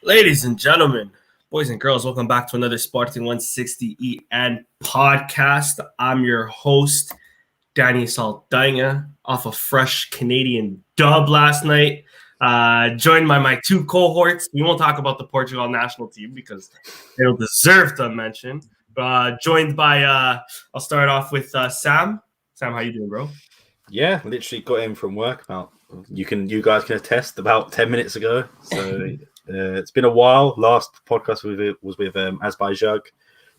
Ladies and gentlemen, boys and girls, welcome back to another Sporting160EN podcast. I'm your host, Danny Saldanha, off a fresh Canadian dub last night. Joined by my two cohorts. We won't talk about the Portugal national team because they don't deserve to mention. Joined by, I'll start off with Sam. Sam, how you doing, bro? Yeah, literally got in from work about. You guys can attest about 10 minutes ago. So it's been a while. Last podcast was with Azbajug.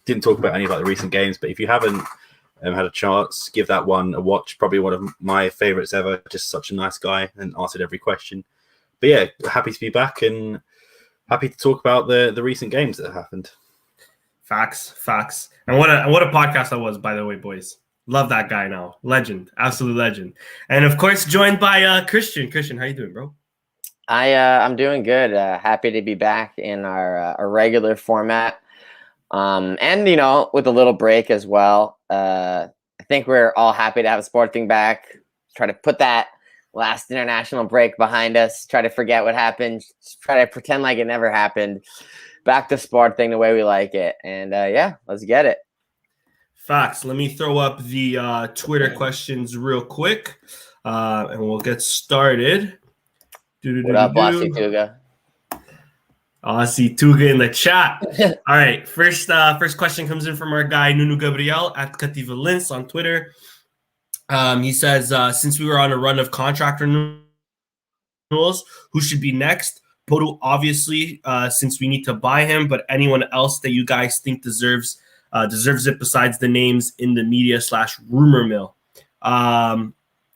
Didn't talk about any of the recent games, but if you haven't had a chance, give that one a watch. Probably one of my favorites ever. Just such a nice guy and answered every question. But yeah, happy to be back and happy to talk about the recent games that happened. Facts. And what a podcast that was, by the way, boys. Love that guy now. Legend. Absolute legend. And of course, joined by Christian. Christian, how you doing, bro? I'm doing good. Happy to be back in our regular format. And, with a little break as well. I think we're all happy to have a sport thing back. Try to put that last international break behind us. Try to forget what happened. Just try to pretend like it never happened. Back to sport thing the way we like it. And, let's get it. Facts. Let me throw up the Twitter questions real quick, and we'll get started. What up, Aussie Tuga? Aussie Tuga in the chat. All right. First question comes in from our guy, Nuno Gabriel at Cativa Lince on Twitter. He says, since we were on a run of contract renewals, who should be next? Podu, obviously, since we need to buy him, but anyone else that you guys think deserves it besides the names in the media / rumor mill.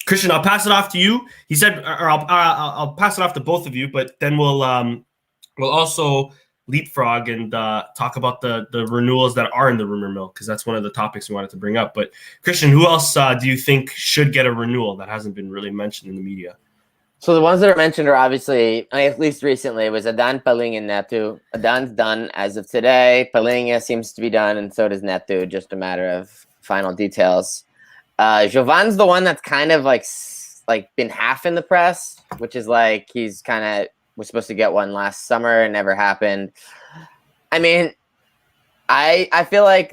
Christian, I'll pass it off to you. He said, or I'll pass it off to both of you, but then we'll also leapfrog and talk about the renewals that are in the rumor mill, because that's one of the topics we wanted to bring up. But Christian, who else do you think should get a renewal that hasn't been really mentioned in the media? So the ones that are mentioned are obviously, at least recently, was Adan, Palinha, and Neto. Adan's done as of today. Palinha seems to be done, and so does Neto. Just a matter of final details. Jovan's the one that's kind of like been half in the press, which is like he's kind of was supposed to get one last summer and never happened. I mean, I feel like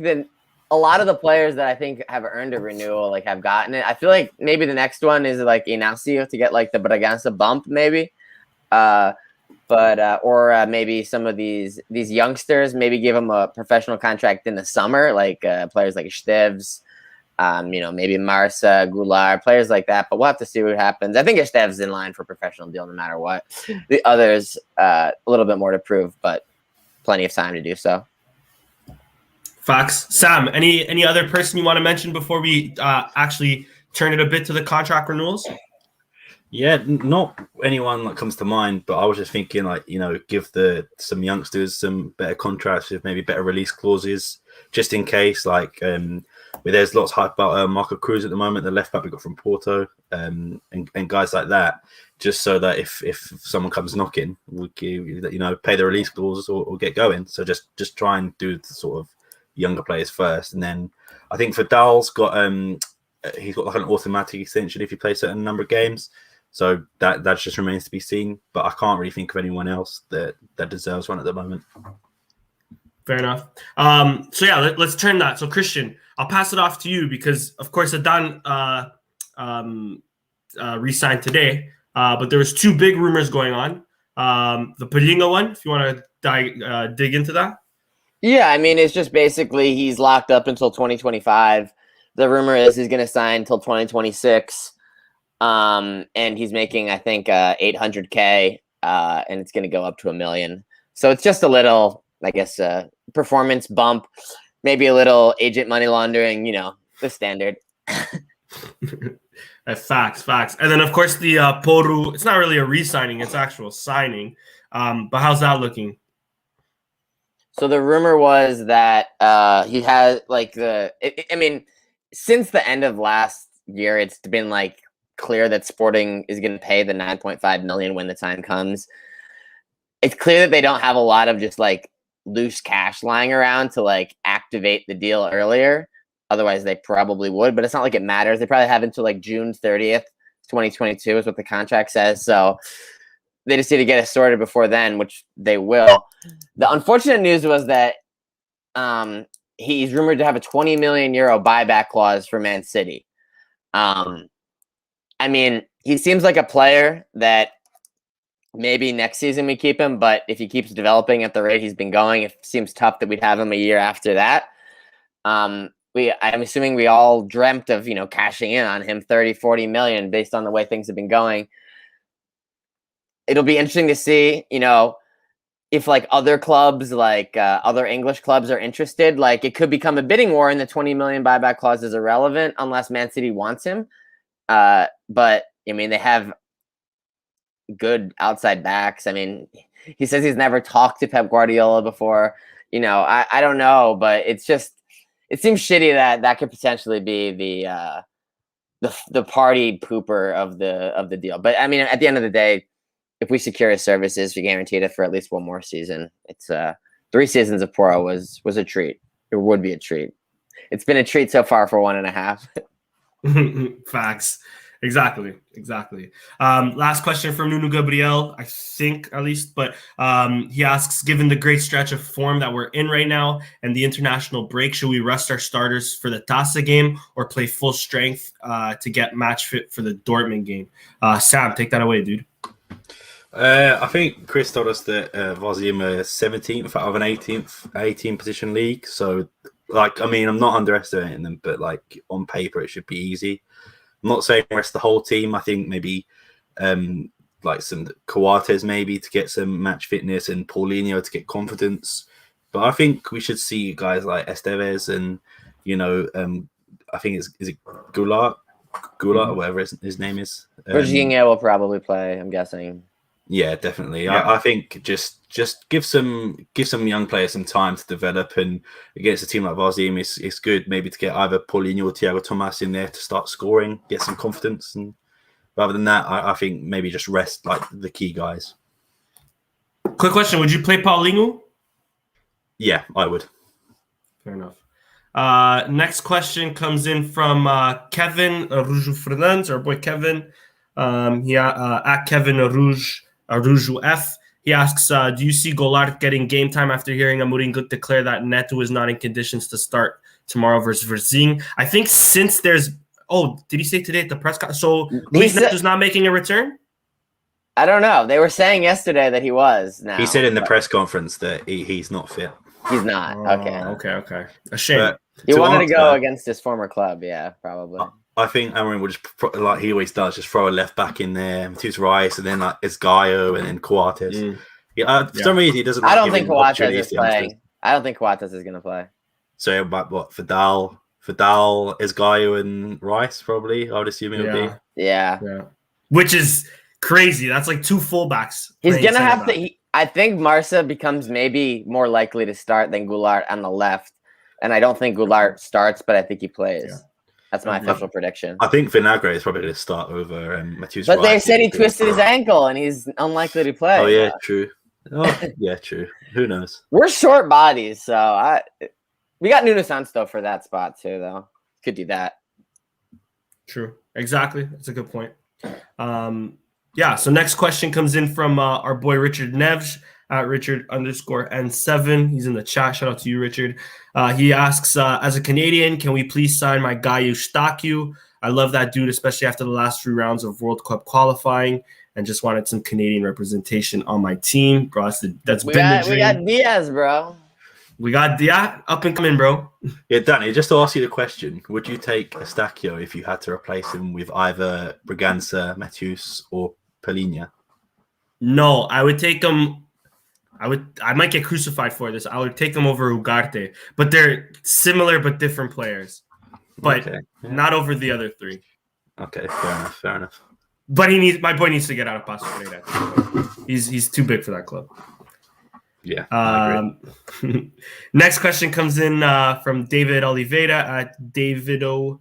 a lot of the players that I think have earned a renewal, have gotten it. I feel like maybe the next one is Inácio to get the Bragança bump, maybe. Or maybe some of these youngsters, maybe give them a professional contract in the summer, players like Esteves, maybe Marsa, Goulart, players like that. But we'll have to see what happens. I think Esteves in line for a professional deal no matter what. The others, a little bit more to prove, but plenty of time to do so. Facts. Sam, any other person you want to mention before we actually turn it a bit to the contract renewals? Yeah, not anyone that comes to mind, but I was just thinking, give some youngsters some better contracts with maybe better release clauses, just in case. There's lots of hype about Marco Cruz at the moment, the left back we got from Porto, and guys like that, just so that if someone comes knocking, we pay the release clauses or get going. So just try and do the sort of younger players first, and then I think Vidal's got he's got an automatic extension if you play a certain number of games, so that just remains to be seen. But I can't really think of anyone else that deserves one at the moment. Fair enough. So yeah, let's turn that. So Christian, I'll pass it off to you because of course Adan re-signed today, but there was two big rumors going on. The Palinha one, if you want to dig into that. Yeah, I mean, it's just basically he's locked up until 2025. The rumor is he's going to sign until 2026. And he's making, I think, $800K, and it's going to go up to $1 million. So it's just a little, I guess, performance bump, maybe a little agent money laundering, the standard. Facts. And then, of course, the Poru, it's not really a re-signing, it's actual signing. But how's that looking? So the rumor was that he has since the end of last year, it's been clear that Sporting is going to pay the 9.5 million when the time comes. It's clear that they don't have a lot of just loose cash lying around to activate the deal earlier. Otherwise, they probably would, but it's not like it matters. They probably have until June 30th, 2022 is what the contract says. So they just need to get it sorted before then, which they will. The unfortunate news was that he's rumored to have a 20 million euro buyback clause for Man City. I mean, he seems like a player that maybe next season we keep him, but if he keeps developing at the rate he's been going, it seems tough that we'd have him a year after that. I'm assuming we all dreamt of, cashing in on him 30, 40 million based on the way things have been going. It'll be interesting to see, if like other clubs, like other English clubs are interested. Like it could become a bidding war and the 20 million buyback clause is irrelevant unless Man City wants him. But I mean, they have good outside backs. I mean, he says he's never talked to Pep Guardiola before. I don't know, but it seems shitty that could potentially be the party pooper of the deal. But I mean, at the end of the day, if we secure his services, we guaranteed it for at least one more season. It's 3 seasons of Porro was a treat. It would be a treat. It's been a treat so far for 1.5. Facts. Exactly. Last question from Nuno Gabriel, I think at least, but he asks, given the great stretch of form that we're in right now and the international break, should we rest our starters for the Taça game or play full strength to get match fit for the Dortmund game? Sam, take that away, dude. I think Chris told us that Varzim are 17th out of an 18 position league. So, I'm not underestimating them, but on paper, it should be easy. I'm not saying rest the whole team. I think maybe some Coates maybe to get some match fitness and Paulinho to get confidence. But I think we should see guys like Esteves and, I think is it Goulart or whatever his name is. Virginia will probably play, I'm guessing. Yeah, definitely. Yeah. I think just give some young players some time to develop, and against a team like Varzim, it's good maybe to get either Paulinho or Thiago Tomas in there to start scoring, get some confidence, and rather than that, I think maybe just rest the key guys. Quick question: would you play Paulinho? Yeah, I would. Fair enough. Next question comes in from Kevin Arujo Fernandes, our boy Kevin. At Kevin Arujo F. He asks, do you see Goulart getting game time after hearing Amorim declare that Neto is not in conditions to start tomorrow versus Varzim? I think since there's... Oh, did he say today at the press conference? So Luis Neto's not making a return? I don't know. They were saying yesterday that he was. Now he said in the press conference that he's not fit. He's not. Okay. A shame. He wanted to go against his former club. Yeah, probably. I think Amorim will just, like he always does, just throw a left back in there, Matheus Rice, and then Esgaio, and then Coates. For some reason, he doesn't. I don't think Coates is playing. I don't think Coates is going to play. So, what? Vidal, Esgaio, and Rice, probably, I would assume it would be. Yeah. Which is crazy. That's like 2 fullbacks. He's going to have to... I think Marca becomes maybe more likely to start than Goulart on the left. And I don't think Goulart starts, but I think he plays. Yeah. That's my official prediction. I think Vinagre is probably going to start over Matheus Rice. But they said he twisted his ankle and he's unlikely to play. Oh, yeah, true. Oh, yeah, true. Who knows? We're short bodies, so we got Nuno Santos for that spot too, though. Could do that. True. Exactly. That's a good point. So next question comes in from our boy Richard Neves at Richard_N7. He's in the chat. Shout out to you, Richard. He asks, as a Canadian, can we please sign my guy Eustáquio? I love that dude, especially after the last 3 rounds of World Cup qualifying, and just wanted some Canadian representation on my team. Bro, that's been the dream. We got Diaz, bro. We got Diaz up and coming, bro. Yeah, Danny, just to ask you the question, would you take Eustáquio if you had to replace him with either Bragança, Matheus, or Paulinho? No, I would take him... I might get crucified for this. I would take them over Ugarte, but they're similar but different players. But not over the other 3. Okay, fair enough. But my boy needs to get out of Paços. He's too big for that club. Yeah. I agree. Next question comes in from David Oliveira at Davido.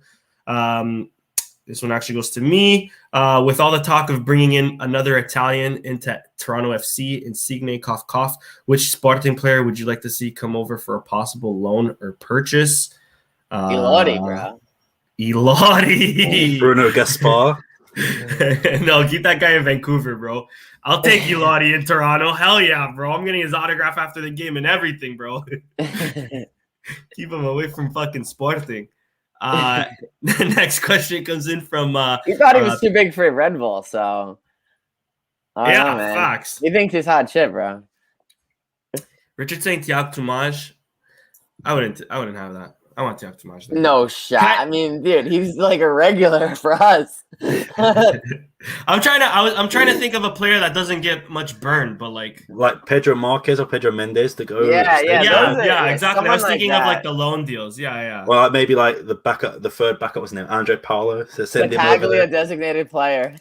This one actually goes to me. With all the talk of bringing in another Italian into Toronto FC, Insigne, cough, cough, which Sporting player would you like to see come over for a possible loan or purchase? Ilori, bro. Ilori. Bruno Gaspar. No, keep that guy in Vancouver, bro. I'll take Ulati in Toronto. Hell yeah, bro. I'm getting his autograph after the game and everything, bro. Keep him away from fucking Sporting. The next question comes in from he thought he was too big for Red Bull, so I don't know, man. Facts. He thinks he's hot shit, bro. Richard saying Thiago Toumaj. I wouldn't have that. I want Thiago Toumaj. No shot. I mean, dude, he's like a regular for us. I'm trying to think of a player that doesn't get much burn, but like Pedro Marquez or Pedro Mendes to go. Yeah, exactly. I was thinking of like the loan deals. Yeah. Well, like maybe like the third backup was named Andre Paulo. So send him over there. A designated player.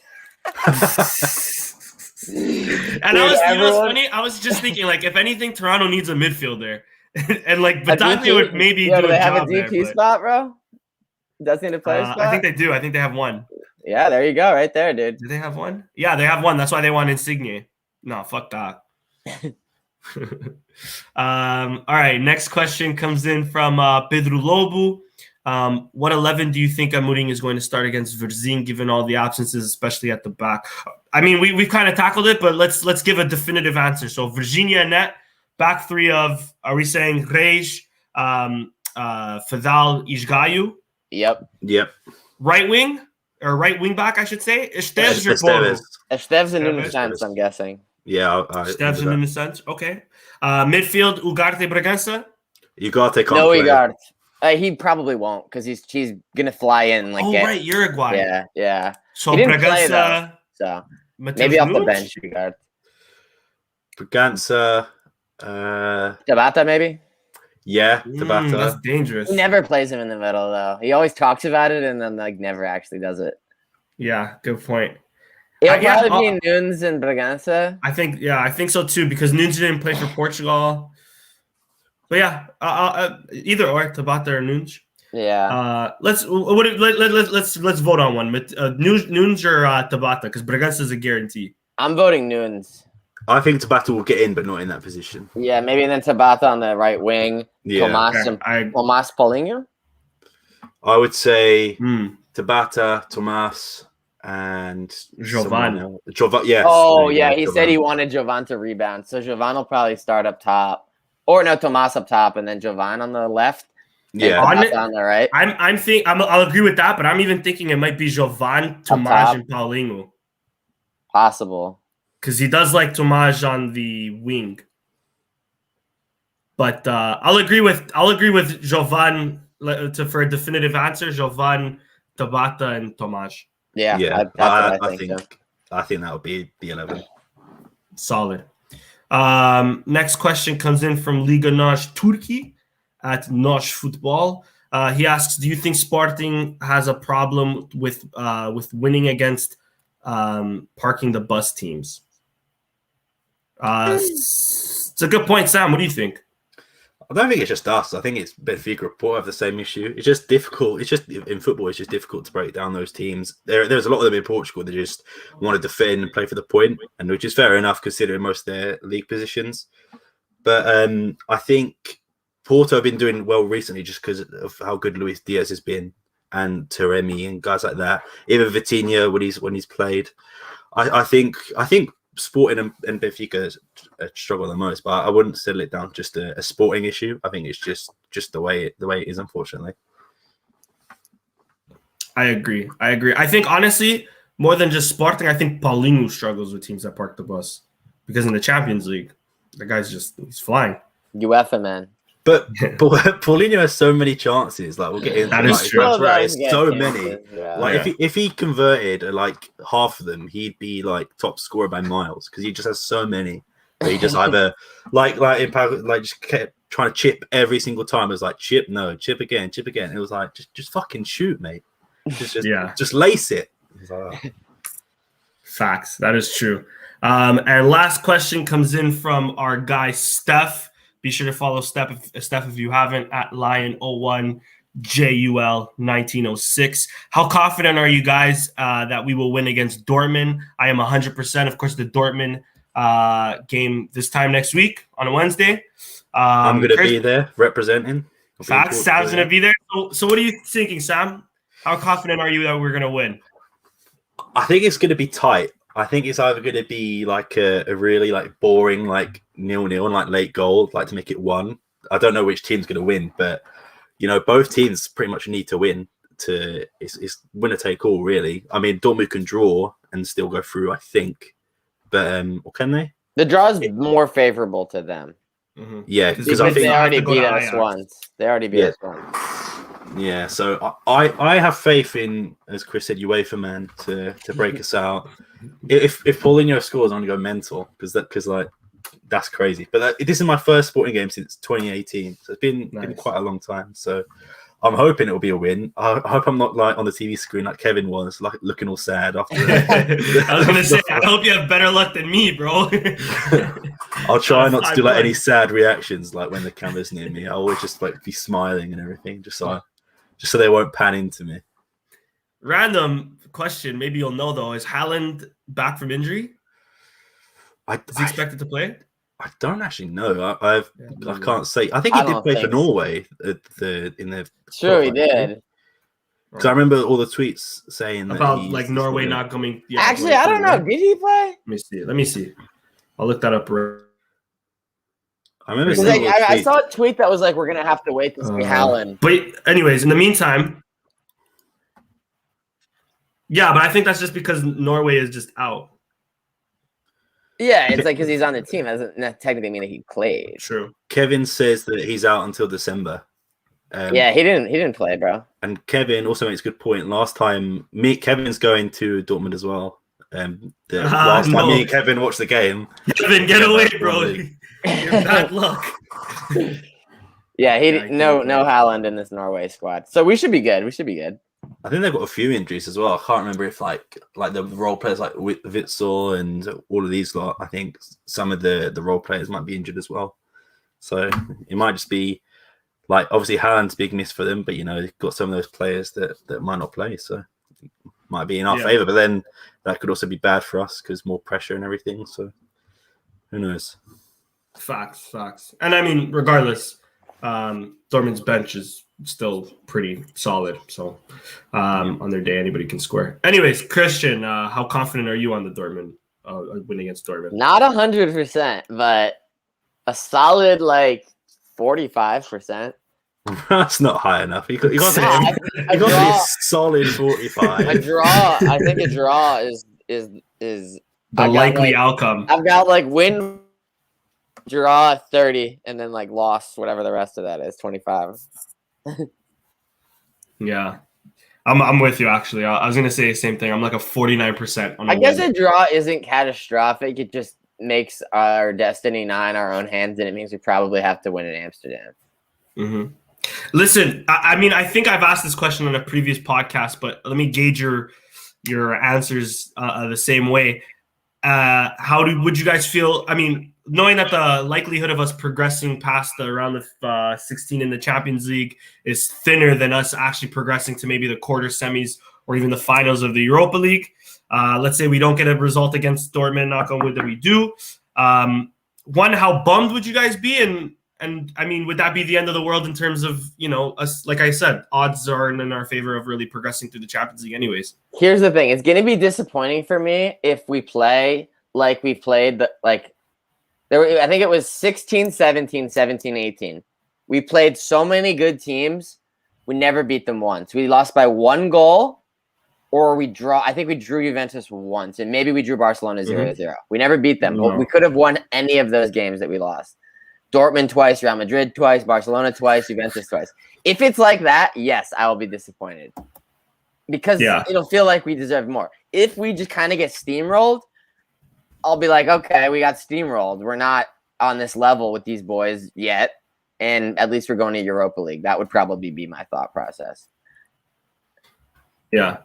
And you know what's funny? I was just thinking, like, if anything, Toronto needs a midfielder, and like Bataglia would maybe do a job there. Do they have a DP spot, bro? Designated player spot? I think they do. I think they have one. Yeah, there you go, right there, dude. Do they have one? Yeah, they have one. That's why they want Insigne. No, fuck that. All right, next question comes in from Pedro Lobo. What 11 do you think Amorim is going to start against Varzim, given all the absences, especially at the back? I mean, we've kind of tackled it, but let's give a definitive answer. So Virginia net, back three of, are we saying Reis, Fadal, Isgaio? Yep. Right wing, or right wing back, I should say. Esteves or Bodo? Esteves and Nuno Santos, I'm guessing. Yeah. Esteves and Nuno Santos, okay. Midfield, Ugarte Bragança? Ugarte can't No, play. Ugarte. He probably won't because he's gonna fly in like. Right, Uruguay. Yeah. So Bragança. So Mateus maybe off the Nunes? bench, Ugarte. Bragança. Tabata, maybe. Yeah, Tabata. That's dangerous. He never plays him in the middle though. He always talks about it and then like never actually does it. Yeah, good point. It'll probably be Nunes and Bragança. I think so too because Nunes didn't play for Portugal. But yeah, either or Tabata or Nunes. Yeah. Let's vote on one. Nunes or Tabata because Bragança is a guarantee. I'm voting Nunes. I think Tabata will get in, but not in that position. Yeah, maybe then Tabata on the right wing. Yeah. Tomas Paulinho. I would say Tabata, Tomas, and Jovan. Yes. Oh yeah, he said he wanted Jovan to rebound, so Jovan will probably start up top, or no, Tomas up top, and then Jovan on the left. Yeah, on the right. I'll agree with that, but I'm even thinking it might be Jovan, Tomas, and Paulinho. Possible. Because he does like Tomas on the wing. But I'll agree with Jovan for a definitive answer. Jovan, Tabata, and Tomas. Yeah. I think that would be the 11. Solid. Next question comes in from Liga Nós Turkey at Nós Football. He asks, do you think Sporting has a problem with winning against parking the bus teams? It's a good point, Sam. What do you think? I don't think it's just us. I think it's Benfica report have the same issue. It's just difficult. It's just in football. It's just difficult to break down those teams. There's a lot of them in Portugal that just want to defend and play for the point, and which is fair enough considering most of their league positions. But I think Porto have been doing well recently just because of how good Luis Diaz has been and Taremi and guys like that. Even Vitinha when he's played. I think Sporting and Benfica struggle the most, but I wouldn't settle it down just a sporting issue. I think it's just the way it is, unfortunately. I agree. I think honestly, more than just Sporting, I think Paulinho struggles with teams that park the bus because in the Champions League, the guy's he's flying. UEFA, man. But Paulinho has so many chances. Like we'll get into that is true. So many. Yeah. Like if he converted like half of them, he'd be like top scorer by miles because he just has so many. But he just either just kept trying to chip every single time. It was like chip again. It was like just fucking shoot, mate. Just lace it. Facts. That is true. And last question comes in from our guy Steph. Be sure to follow Steph if you haven't at Lion01JUL1906. How confident are you guys that we will win against Dortmund? I am 100%. Of course, the Dortmund game this time next week on a Wednesday. I'm going to be there representing. Facts. Sam's going to be there. So what are you thinking, Sam? How confident are you that we're going to win? I think it's going to be tight. I think it's either going to be like a really like boring like 0-0 and like late goal, like to make it 1. I don't know which team's going to win, but both teams pretty much need to win. It's winner take all, really. I mean, Dortmund can draw and still go through, I think, but or can they? The draw is more favorable to them. Mm-hmm. Yeah, because I think they already beat us once. They already beat us once. Yeah, so I have faith in, as Chris said, UEFA man to break us out. If Paulinho scores, I'm gonna go mental because that's crazy. But this is my first sporting game since 2018, so it's been quite a long time. So I'm hoping it will be a win. I hope I'm not like on the TV screen like Kevin was, like looking all sad after. I was gonna say, I hope you have better luck than me, bro. I'll try not to do like any sad reactions, like when the camera's near me. I'll always just like be smiling and everything, just so they won't pan into me. Random question, maybe you'll know though. Is Haaland back from injury? Is he expected to play? I don't actually know. I can't say. I think he did play for Norway in the. Sure, he did. Because I remember all the tweets saying about like Norway not coming. Yeah, actually, I don't know. Did he play? Let me see. I'll look that up. I remember. I saw a tweet that was like, "We're gonna have to wait to see Haaland." But anyways, in the meantime, yeah, but I think that's just because Norway is just out. Yeah, it's like because he's on the team doesn't technically mean that he played. True. Kevin says that he's out until December. Yeah, he didn't play, bro. And Kevin also makes a good point. Last time, Kevin's going to Dortmund as well. Last time me and Kevin watched the game. Kevin, get away, bro. You're bad luck. Yeah, no Haaland in this Norway squad. So we should be good. I think they've got a few injuries as well. I can't remember if like the role players like Witsel and all of these lot. I think some of the role players might be injured as well. So it might just be like obviously Haaland's big miss for them, but they've got some of those players that might not play. So it might be in our favor, but then that could also be bad for us because more pressure and everything. So who knows? Facts. And I mean, regardless, Dortmund's bench is still pretty solid. So on their day, anybody can score. Anyways, Christian, how confident are you on the Dortmund win against Dortmund? Not 100%, but a solid like 45%. That's not high enough. You can't say a solid 45. A draw. I think a draw is the likely outcome. I've got like win, draw 30, and then like loss, whatever the rest of that is, 25. Yeah, I'm with you. Actually, I was gonna say the same thing. I'm like a 49% on. I guess a draw isn't catastrophic. It just makes our destiny not in our own hands, and it means we probably have to win in Amsterdam. Mm-hmm. Listen, I mean, I think I've asked this question on a previous podcast, but let me gauge your answers the same way. Would you guys feel? I mean, knowing that the likelihood of us progressing past the round of 16 in the Champions League is thinner than us actually progressing to maybe the quarter semis or even the finals of the Europa League. Let's say we don't get a result against Dortmund, knock on wood that we do. One, how bummed would you guys be? And I mean, would that be the end of the world in terms of, us? Like I said, odds are in our favor of really progressing through the Champions League anyways. Here's the thing. It's going to be disappointing for me if we play like we played I think it was 16, 17, 17, 18. We played so many good teams. We never beat them once. We lost by 1 goal or we draw. I think we drew Juventus once and maybe we drew Barcelona 0-0. We never beat them. No. We could have won any of those games that we lost. Dortmund twice, Real Madrid twice, Barcelona twice, Juventus twice. If it's like that, yes, I will be disappointed because it'll feel like we deserve more. If we just kind of get steamrolled, I'll be like, okay, we got steamrolled. We're not on this level with these boys yet, and at least we're going to Europa League. That would probably be my thought process. Yeah,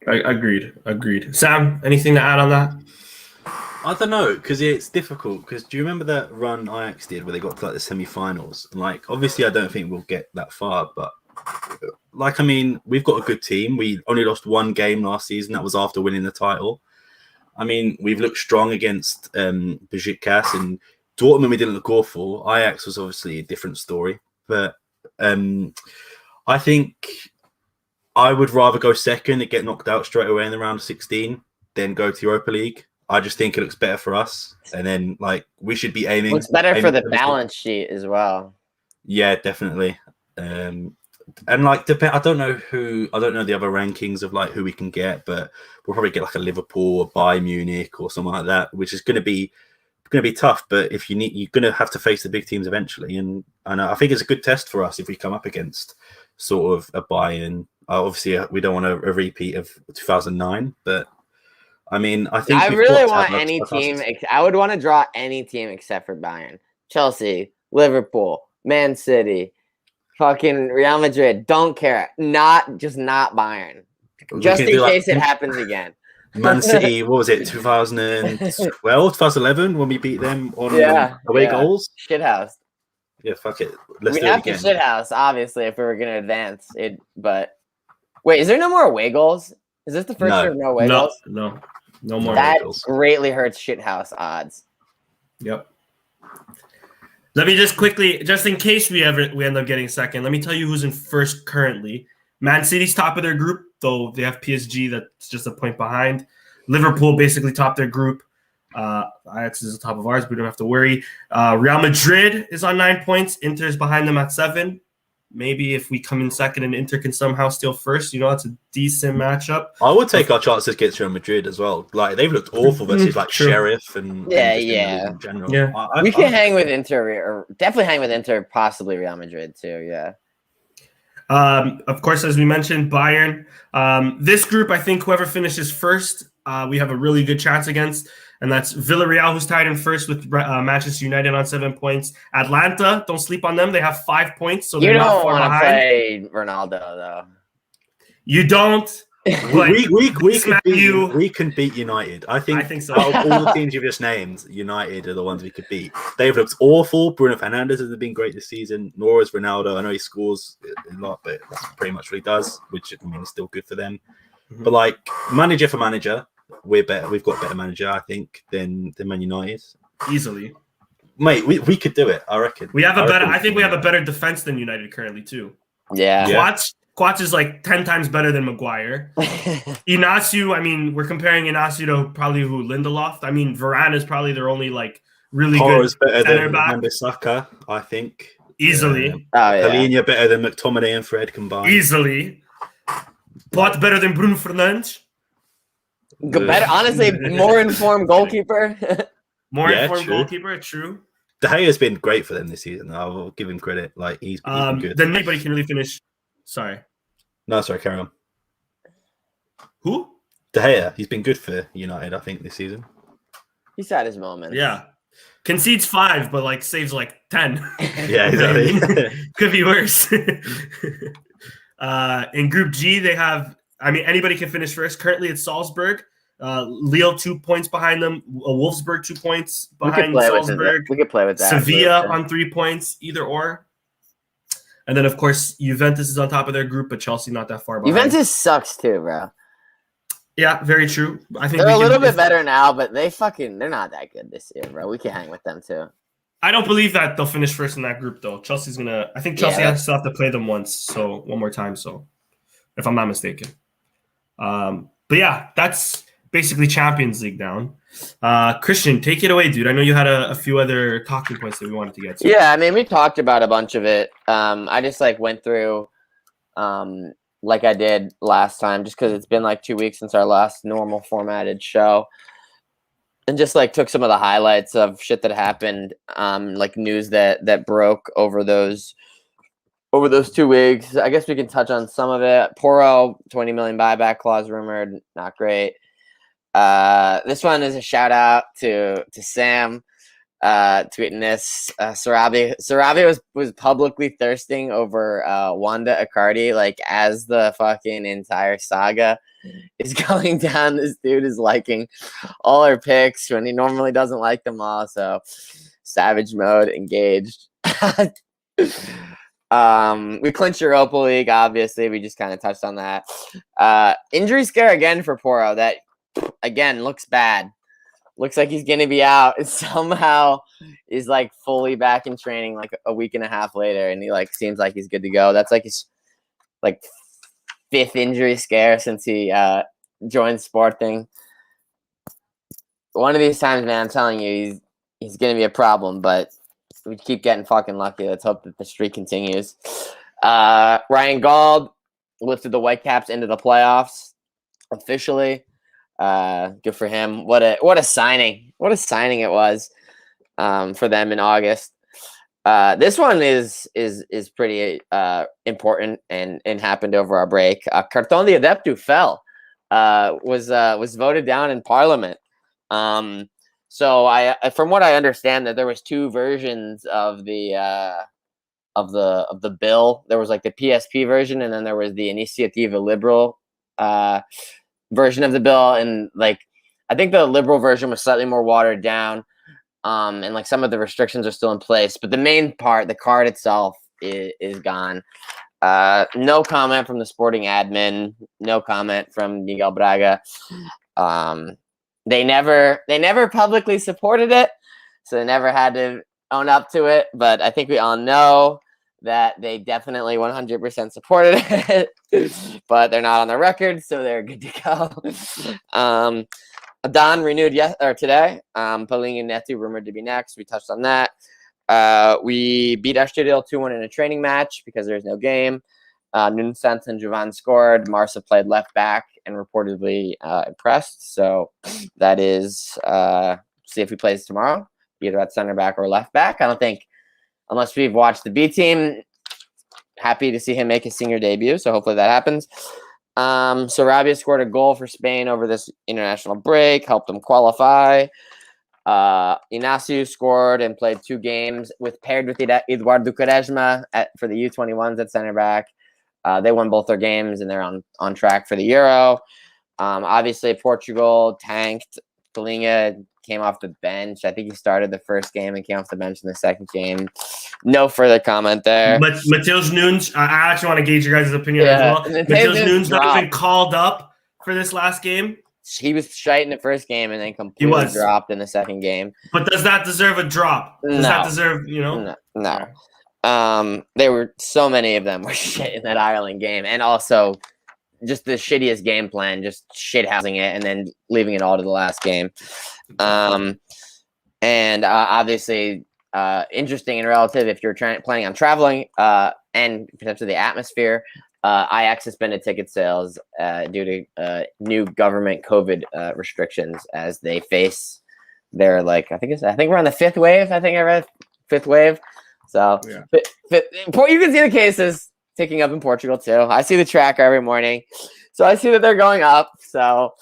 agreed. Sam, anything to add on that? I don't know, because it's difficult. Because do you remember that run Ajax did where they got to like the semi-finals? And like, obviously, I don't think we'll get that far, but like, I mean, we've got a good team. We only lost 1 game last season. That was after winning the title. I mean, we've looked strong against Besiktas and Dortmund. We didn't look awful. Ajax was obviously a different story, but I think I would rather go second and get knocked out straight away in the round of 16 than go to Europa League. I just think it looks better for us. And then, like, we should be aiming. It's better for the balance sheet as well. Yeah, definitely. And like, I don't know the other rankings of like who we can get, but we'll probably get like a Liverpool or Bayern Munich or something like that, which is going to be tough. But if you're going to have to face the big teams eventually, and I think it's a good test for us if we come up against sort of a Bayern. Obviously, we don't want a repeat of 2009, but I mean, I think I really want any team. I would want to draw any team except for Bayern, Chelsea, Liverpool, Man City, fucking Real Madrid. Don't care. Not Bayern. Just in case it happens again. Man City, what was it, 2012, 2011 when we beat them on away goals? Shithouse. Yeah, fuck it. Let's do it again. Shithouse, obviously, if we were going to advance. But wait, is there no more away goals? Is this the first year of no away goals? No more. That greatly hurts shithouse odds. Yep. Let me just quickly, just in case we end up getting second, let me tell you who's in first currently. Man City's top of their group, though they have PSG that's just a point behind. Liverpool basically top their group. Ajax is the top of ours, we don't have to worry. Real Madrid is on 9 points. Inter's behind them at 7. Maybe if we come in second and Inter can somehow steal first, that's a decent matchup. I would take our chances against Real Madrid as well. Like, they've looked awful versus like Sheriff and in general. Yeah. We can hang with Inter, or definitely hang with Inter, possibly Real Madrid too. Yeah. Of course, as we mentioned, Bayern. This group, I think whoever finishes first, we have a really good chance against. And that's Villarreal, who's tied in first with Manchester United on 7 points. Atlanta, don't sleep on them. They have 5 points, so they're not far behind. You don't want to play Ronaldo, though. You don't. We can beat United. I think so. Out of all the teams you've just named, United are the ones we could beat. They've looked awful. Bruno Fernandes has been great this season. Nor has Ronaldo. I know he scores a lot, but that's pretty much what he does, which I mean is still good for them. Mm-hmm. But like manager for manager, we're better. We've got a better manager, I think, than Man United. Easily, mate. We could do it. I reckon. We have I think we have a better defense than United currently too. Yeah. Quats is like 10 times better than Maguire. Inacio, I mean, we're comparing Inacio to probably Lindelof. I mean, Varane is probably their only like really good center back. Wan-Bissaka, I think. Easily. Palhinha better than McTominay and Fred combined. Easily. Pot better than Bruno Fernandes. Better, honestly, more informed goalkeeper. Goalkeeper, true. De Gea has been great for them this season. I'll give him credit. Like he's been good. Then nobody can really finish. Sorry. No, sorry, carry on. Who? De Gea. He's been good for United, I think, this season. He's had his moments. Yeah. Concedes 5, but like saves like 10. Yeah, exactly. Could be worse. In Group G, they have, anybody can finish first. Currently, it's Salzburg. Lille 2 points behind them. Wolfsburg 2 points behind Salzburg. We could play with that. Sevilla on 3 points, either or. And then, of course, Juventus is on top of their group, but Chelsea not that far behind. Juventus sucks too, bro. Yeah, very true. I think they're a little bit better now, but they're not that good this year, bro. We can hang with them too. I don't believe that they'll finish first in that group, though. I think Chelsea has to have to play them one more time. So, if I'm not mistaken. But yeah, that's basically Champions League down. Christian, take it away, dude. I know you had a few other talking points that we wanted to get to. Yeah, we talked about a bunch of it. I just went through like I did last time, just because it's been 2 weeks since our last normal formatted show. And just took some of the highlights of shit that happened, news that broke over those 2 weeks. I guess we can touch on some of it. Porro, 20 million buyback clause rumored, not great. This one is a shout out to Sam tweeting this. Sarabi was publicly thirsting over Wanda Icardi, as the fucking entire saga is going down. This dude is liking all her picks when he normally doesn't like them all. So savage mode engaged. We clinched Europa League, obviously. We just kind of touched on that. Injury scare again for Porro. That again looks bad. Looks like he's gonna be out. And somehow is fully back in training a week and a half later, and he seems like he's good to go. That's his fifth injury scare since he joined Sporting. One of these times, man, I'm telling you, he's going to be a problem, but we keep getting fucking lucky. Let's hope that the streak continues. Ryan Gauld lifted the Whitecaps into the playoffs officially. Good for him. What a signing. What a signing it was for them in August. This one is pretty important and happened over our break. Cartón de Adepto fell. Was voted down in Parliament. So I from what I understand, that there was two versions of the bill. There was like the PSP version, and then there was the Iniciativa Liberal version of the bill. And like, I think the liberal version was slightly more watered down. And like some of the restrictions are still in place, but the main part, the card itself, is gone. No comment from the Sporting admin. No comment from Miguel Braga. They never publicly supported it, so they never had to own up to it. But I think we all know that they definitely 100% supported it, but they're not on the record, so they're good to go. Don renewed today. Palinha and Neto rumored to be next. We touched on that. We beat Estoril 2-1 in a training match because there's no game. Nuno Santos and Jovan scored. Marsa played left back and reportedly impressed. So that is see if he plays tomorrow, either at center back or left back. I don't think, unless we've watched the B team, happy to see him make his senior debut. So hopefully that happens. Sarabia scored a goal for Spain over this international break, helped them qualify. Inacio scored and played 2 games paired with Eduardo Quaresma for the U21s at center back. They won both their games and they're on track for the Euro. Obviously, Portugal tanked. Palinha came off the bench. I think he started the first game and came off the bench in the second game. No further comment there. But Matheus Nunes, I actually want to gauge your guys' opinion as well. Matheus Nunes not even called up for this last game. He was shite in the first game and then completely dropped in the second game. But does that deserve a drop? Does that deserve, No. There were so many of them were shit in that Ireland game, and also just the shittiest game plan, just shithousing it and then leaving it all to the last game. And obviously, interesting and relative if you're planning on traveling and potentially the atmosphere. Ajax suspended ticket sales due to new government COVID restrictions as they face their I think we're on the 5th wave. I think I read 5th wave. So you can see the cases ticking up in Portugal too. I see the tracker every morning, so I see that they're going up. So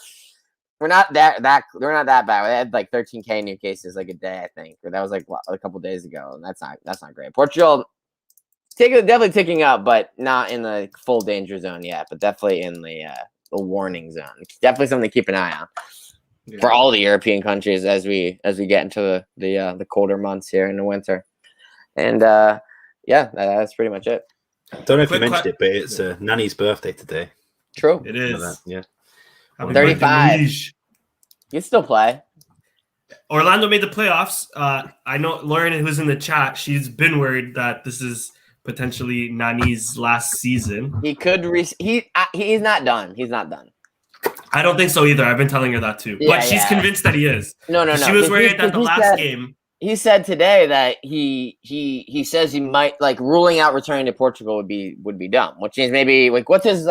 we're not that we're not that bad. We had like 13K new cases like a day, I think, or that was like a couple days ago, and that's not great. Portugal definitely ticking up, but not in the full danger zone yet, but definitely in the warning zone. Definitely something to keep an eye on for all the European countries as we get into the colder months here in the winter. And that's pretty much it. Don't know if you mentioned it, but it's Nani's birthday today. True. It is. Yeah. 35. You still play. Orlando made the playoffs. I know Lauren, who's in the chat, she's been worried that this is potentially Nani's last season. He could he's not done. He's not done. I don't think so either. I've been telling her that too. But she's convinced that he is. No. She was worried that the last game. He said today that he says he might ruling out returning to Portugal would be dumb, which means maybe what's his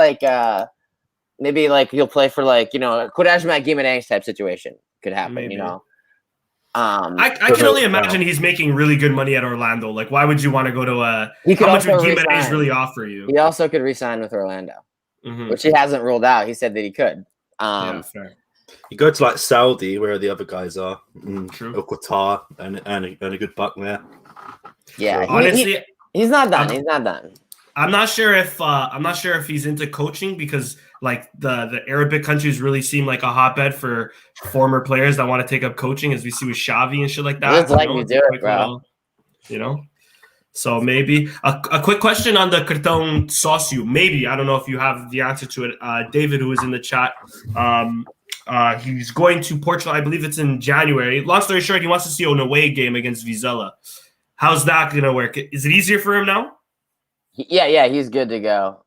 maybe he'll play for Quaresma Guimarães type situation could happen, maybe. I can only imagine he's making really good money at Orlando. Like, why would you want to go to how much would Guimarães really offer you? He also could re-sign with Orlando, which he hasn't ruled out. He said that he could. Fair. You go to Saudi, where the other guys are, True. or Qatar, and a good buck there. Yeah, so, honestly, he's not done. He's not done. I'm not sure if he's into coaching because the Arabic countries really seem like a hotbed for former players that want to take up coaching, as we see with Xavi and shit like that. It's like you do it, bro. So maybe a quick question on the Cartão Sócio. Maybe, I don't know if you have the answer to it. David, who is in the chat, he's going to Portugal. I believe it's in January. Long story short, he wants to see an away game against Vizela. How's that going to work? Is it easier for him now? Yeah, he's good to go.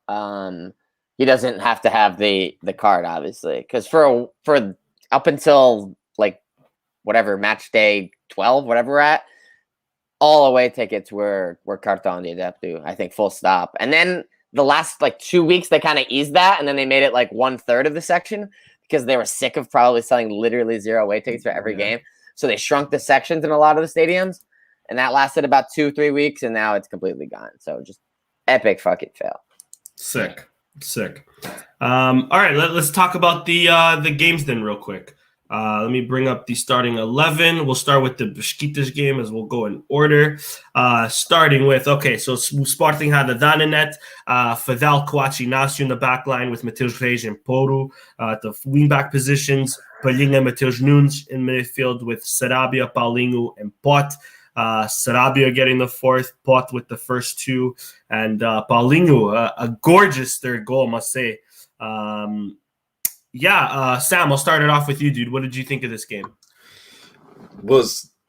he doesn't have to have the card, obviously, because for up until like whatever match day 12, whatever we're at, all away tickets were cartón de adepto, I think, full stop. And then the last like 2 weeks they kind of eased that, and then they made it like 1/3 of the section because they were sick of probably selling literally 0 away tickets for every game. So they shrunk the sections in a lot of the stadiums, and that lasted about 2-3 weeks, and now it's completely gone. So just epic fucking fail. Sick. All right, let's talk about the games then real quick. Let me bring up the starting 11. We'll start with the Besiktas game as we'll go in order. Starting with, so Sporting had the Danenet, Fidel Kouachi Nasio in the back line with Mateus Reis and Poru at the wingback positions, Palhinha, Mateus Nunes in midfield with Sarabia, Paulinho, and Pot. Sarabia getting the fourth, Pot with the first two, and Paulinho, a gorgeous third goal, I must say. Sam, I'll start it off with you, dude. What did you think of this game?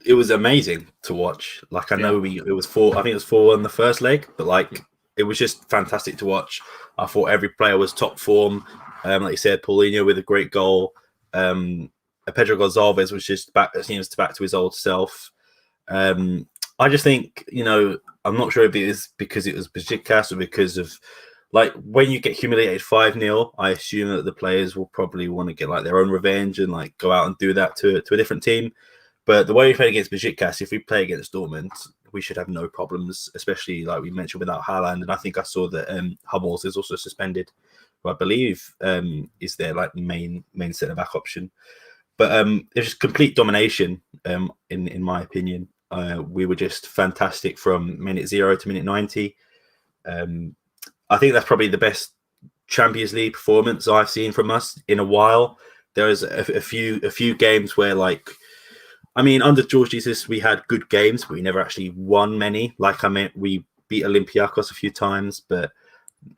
It was amazing to watch. Like, I know it was 4 on the first leg, but like it was just fantastic to watch. I thought every player was top form. Like you said, Paulinho with a great goal. Pedro Gonçalves was just back to his old self. I just think, I'm not sure if it is because it was Besiktas or because of, like, when you get humiliated 5-0, I assume that the players will probably want to get like their own revenge and like go out and do that to a different team. But the way we played against Besiktas, if we play against Dortmund, we should have no problems, especially like we mentioned without Haaland. And I think I saw that Hummels is also suspended, who I believe is their like main centre back option. But it's just complete domination, in my opinion. We were just fantastic from minute 0 to minute 90. I think that's probably the best Champions League performance I've seen from us in a while. There was a few games where, like, I mean, under George Jesus, we had good games, but we never actually won many. Like, I mean, we beat Olympiacos a few times, but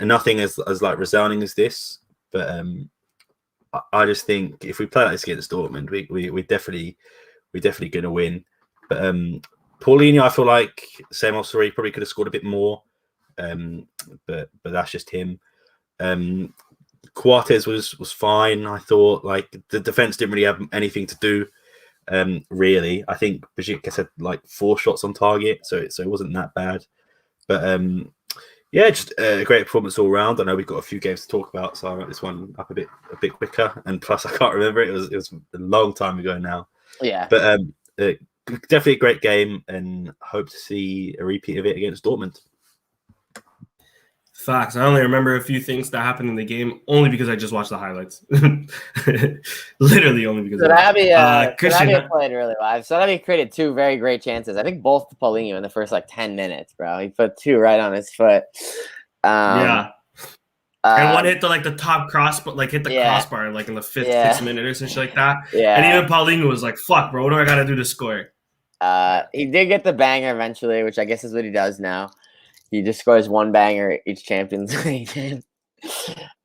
nothing as like resounding as this. But I just think if we play like this against Dortmund, we're definitely going to win. But Paulinho, I feel like same old story. Probably could have scored a bit more. But that's just him. Coates was fine. I thought, like, the defense didn't really have anything to do. Really, I think Besiktas had like 4 shots on target, so it wasn't that bad. But just a great performance all round. I know we've got a few games to talk about, so I wrote this one up a bit quicker. And plus, I can't remember it. It was a long time ago now. Yeah. But definitely a great game, and hope to see a repeat of it against Dortmund. Facts. I only remember a few things that happened in the game only because I just watched the highlights. Literally only because Sarabia played really well. Sarabia created 2 very great chances. I think both to Paulinho in the first like 10 minutes, bro. He put 2 right on his foot. And one hit the top cross, but like hit the crossbar like in the 5th, 6th minute or something like that. Yeah. And even Paulinho was like, "Fuck, bro, what do I gotta do to score?" He did get the banger eventually, which I guess is what he does now. He just scores 1 banger each Champions League game.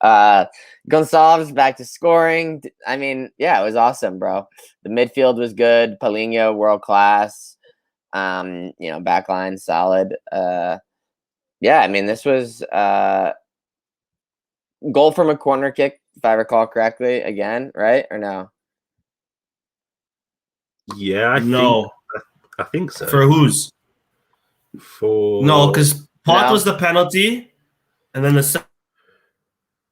Gonçalves back to scoring. I mean, it was awesome, bro. The midfield was good. Paulinho, world class. Backline solid. I mean, this was goal from a corner kick, if I recall correctly. Again, right or no? Yeah, I think so. For whose? No, because Pot was the penalty, and then the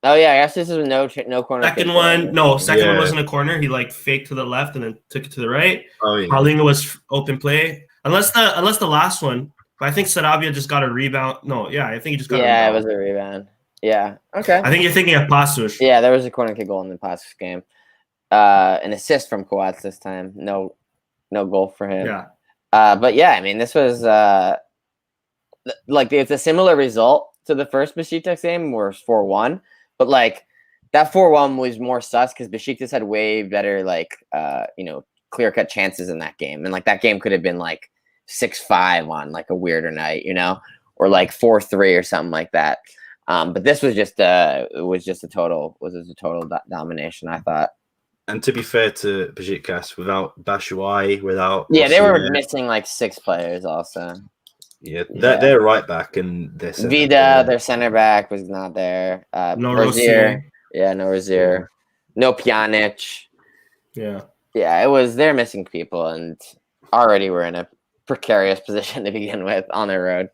I guess this is no corner. Second one wasn't a corner. He like faked to the left and then took it to the right. Oh yeah. Paulinho was open play, unless the last one. But I think Sarabia just got a rebound. No, I think he just got. Yeah, it was a rebound. Yeah, okay. I think you're thinking of Paços. Yeah, there was a corner kick goal in the Paços game. An assist from Coates this time. No goal for him. Yeah. I mean, this was like it's a similar result to the first Besiktas game, where it's 4-1, but like that 4-1 was more sus because Besiktas had way better clear cut chances in that game, and like that game could have been like 6-5 on like a weirder night, or like 4-3 or something like that. But this was just a total domination, I thought. And to be fair to Besiktas, without Bashuai, they were missing like 6 players also. Yeah, they're right back, and they're Vida, their center back, was not there. No Rozier. Rosier. Yeah, no Rozier. No Pjanic. Yeah. Yeah, they're missing people, and already we're in a precarious position to begin with on the road.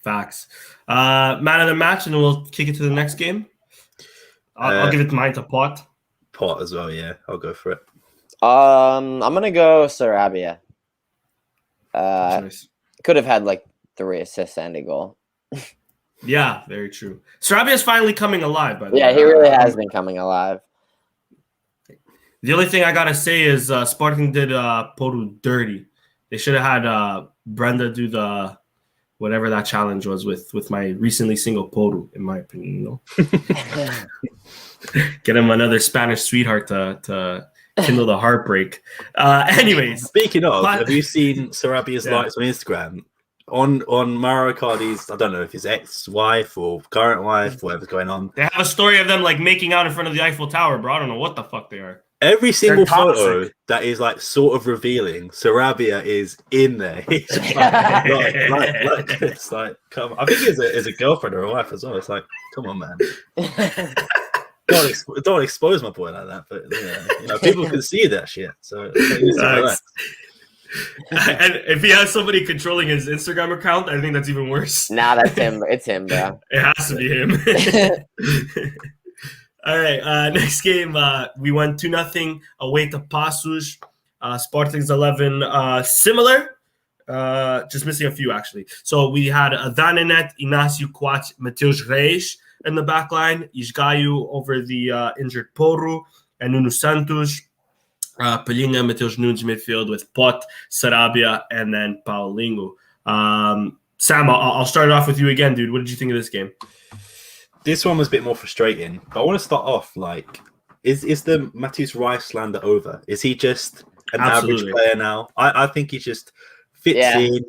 Facts. Man of the match, and we'll kick it to the next game. I'll give it mine to Pot. Pot as well, yeah. I'll go for it. I'm gonna go Sarabia. Nice. Could have had like 3 assists and a goal. Yeah, very true. Sarabia's finally coming alive, by the way. Yeah, he really has been coming alive. The only thing I gotta say is Sporting did Poru dirty. They should have had Brenda do the whatever that challenge was with my recently single Poru, in my opinion. Get him another Spanish sweetheart to kindle the heartbreak. Anyways, speaking of, have you seen Sarabia's likes on Instagram? On Mauro Icardi's, I don't know if his ex-wife or current wife, whatever's going on. They have a story of them like making out in front of the Eiffel Tower, bro. I don't know what the fuck they are. Every single photo that is like sort of revealing, Sarabia is in there. He's just like, it's like, come on. I think it's a girlfriend or a wife as well. It's like, come on, man. Don't expose my boy like that. But you know, people can see that shit. So nice. And if he has somebody controlling his Instagram account, I think that's even worse. Nah, that's him. It's him, bro. It has to be him. All right, next game, we won 2-0 away to Paços. Sporting's 11, similar, just missing a few, actually. So we had Dananet, Inácio Coates, Mateus Reis in the back line, Isgaio over the injured Poru, and Nuno Santos, Palhinha, Mateus Nunes midfield with Pot, Sarabia, and then Paulinho. Sam, I'll start it off with you again, dude. What did you think of this game? This one was a bit more frustrating, but I want to start off like, is the Matheus Reis slander over? Is he just an average player now? I think he just fits in,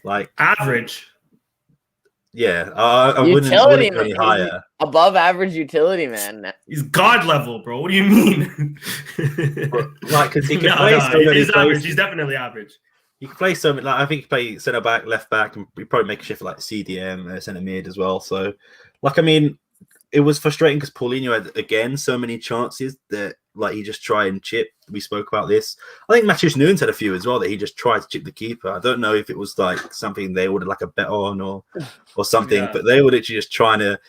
like average. Yeah, I wouldn't go any higher. Above average utility, man. He's god level, bro. What do you mean? Like, because he can play so many. He's average. He's definitely average. He can play so many. Like, I think he play centre back, left back, and he probably make a shift for like CDM, centre mid as well. So. Like, I mean, it was frustrating because Paulinho had, again, so many chances that, like, he just try and chip. We spoke about this. I think Matheus Nunes had a few as well that he just tried to chip the keeper. I don't know if it was, like, something they ordered, like, a bet on or something, but they were literally just trying to...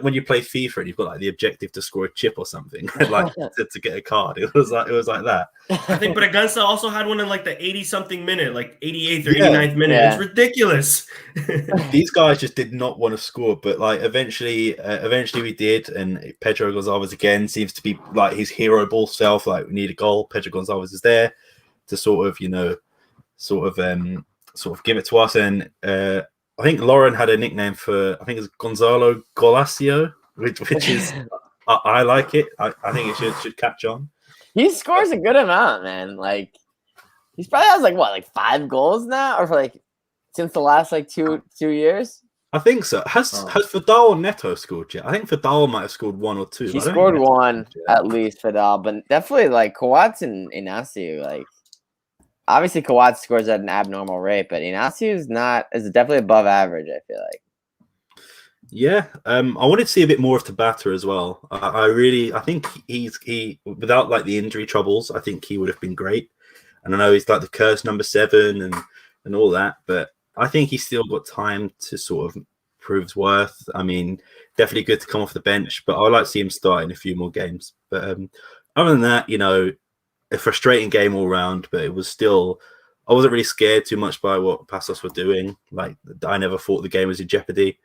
When you play FIFA and you've got, like, the objective to score a chip or something, like, to get a card, it was like that. I think Bragança also had one in, like, the 80-something minute, like 88th or 89th minute. Yeah. It's ridiculous. These guys just did not want to score, but, like, eventually we did, and Pedro Gonçalves, again, seems to be, like, his hero ball self, like, we need a goal. Pedro Gonçalves is there to sort of give it to us, and I think Lauren had a nickname for, I think it's Gonzalo Golacio, which is I like it. I think it should catch on. He scores a good amount, man. Like, he's probably has like 5 goals now, or since the last like two years. I think so. Has Fidal or Neto scored yet? I think Fidal might have scored 1 or 2. He scored 1 at least, Fidal, but definitely like Coates and Inácio. Like, obviously Coates scores at an abnormal rate, but Inácio is definitely above average, I feel like. Yeah, I wanted to see a bit more of Tabata as well. I think he without like the injury troubles, I think he would have been great. And I know he's like the cursed number 7 and all that, but I think he's still got time to sort of prove his worth. I mean, definitely good to come off the bench, but I'd like to see him start in a few more games. But other than that, a frustrating game all round, but it was still, I wasn't really scared too much by what Paços were doing. Like, I never thought the game was in jeopardy.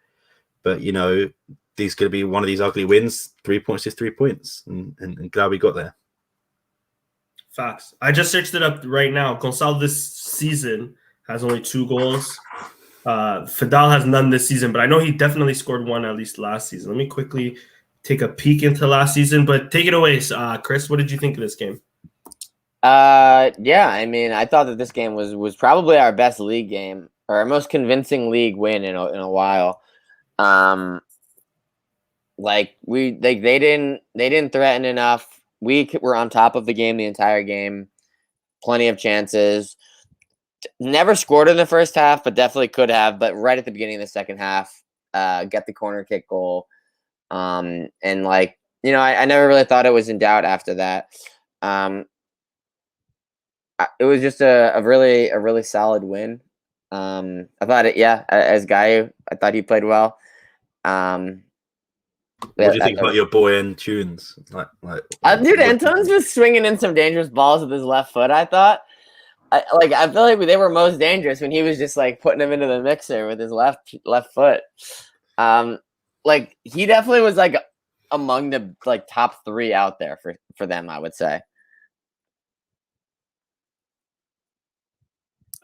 But, these going to be one of these ugly wins. 3 points is 3 points. And glad we got there. Facts. I just searched it up right now. Gonçalves this season has only 2 goals. Fidal has none this season, but I know he definitely scored 1 at least last season. Let me quickly take a peek into last season. But take it away, Chris. What did you think of this game? Yeah, I mean, I thought that this game was probably our best league game, or our most convincing league win in a while. They didn't threaten enough. We were on top of the game the entire game. Plenty of chances. Never scored in the first half, but definitely could have. But right at the beginning of the second half, get the corner kick goal. And like, I never really thought it was in doubt after that. It was just a really solid win. I thought as Guy, I thought he played well. What do you think about your boy Antunes? Dude, Antunes was swinging in some dangerous balls with his left foot. I thought, I feel like they were most dangerous when he was just like putting them into the mixer with his left foot. Like he definitely was like among the like top 3 out there for them, I would say.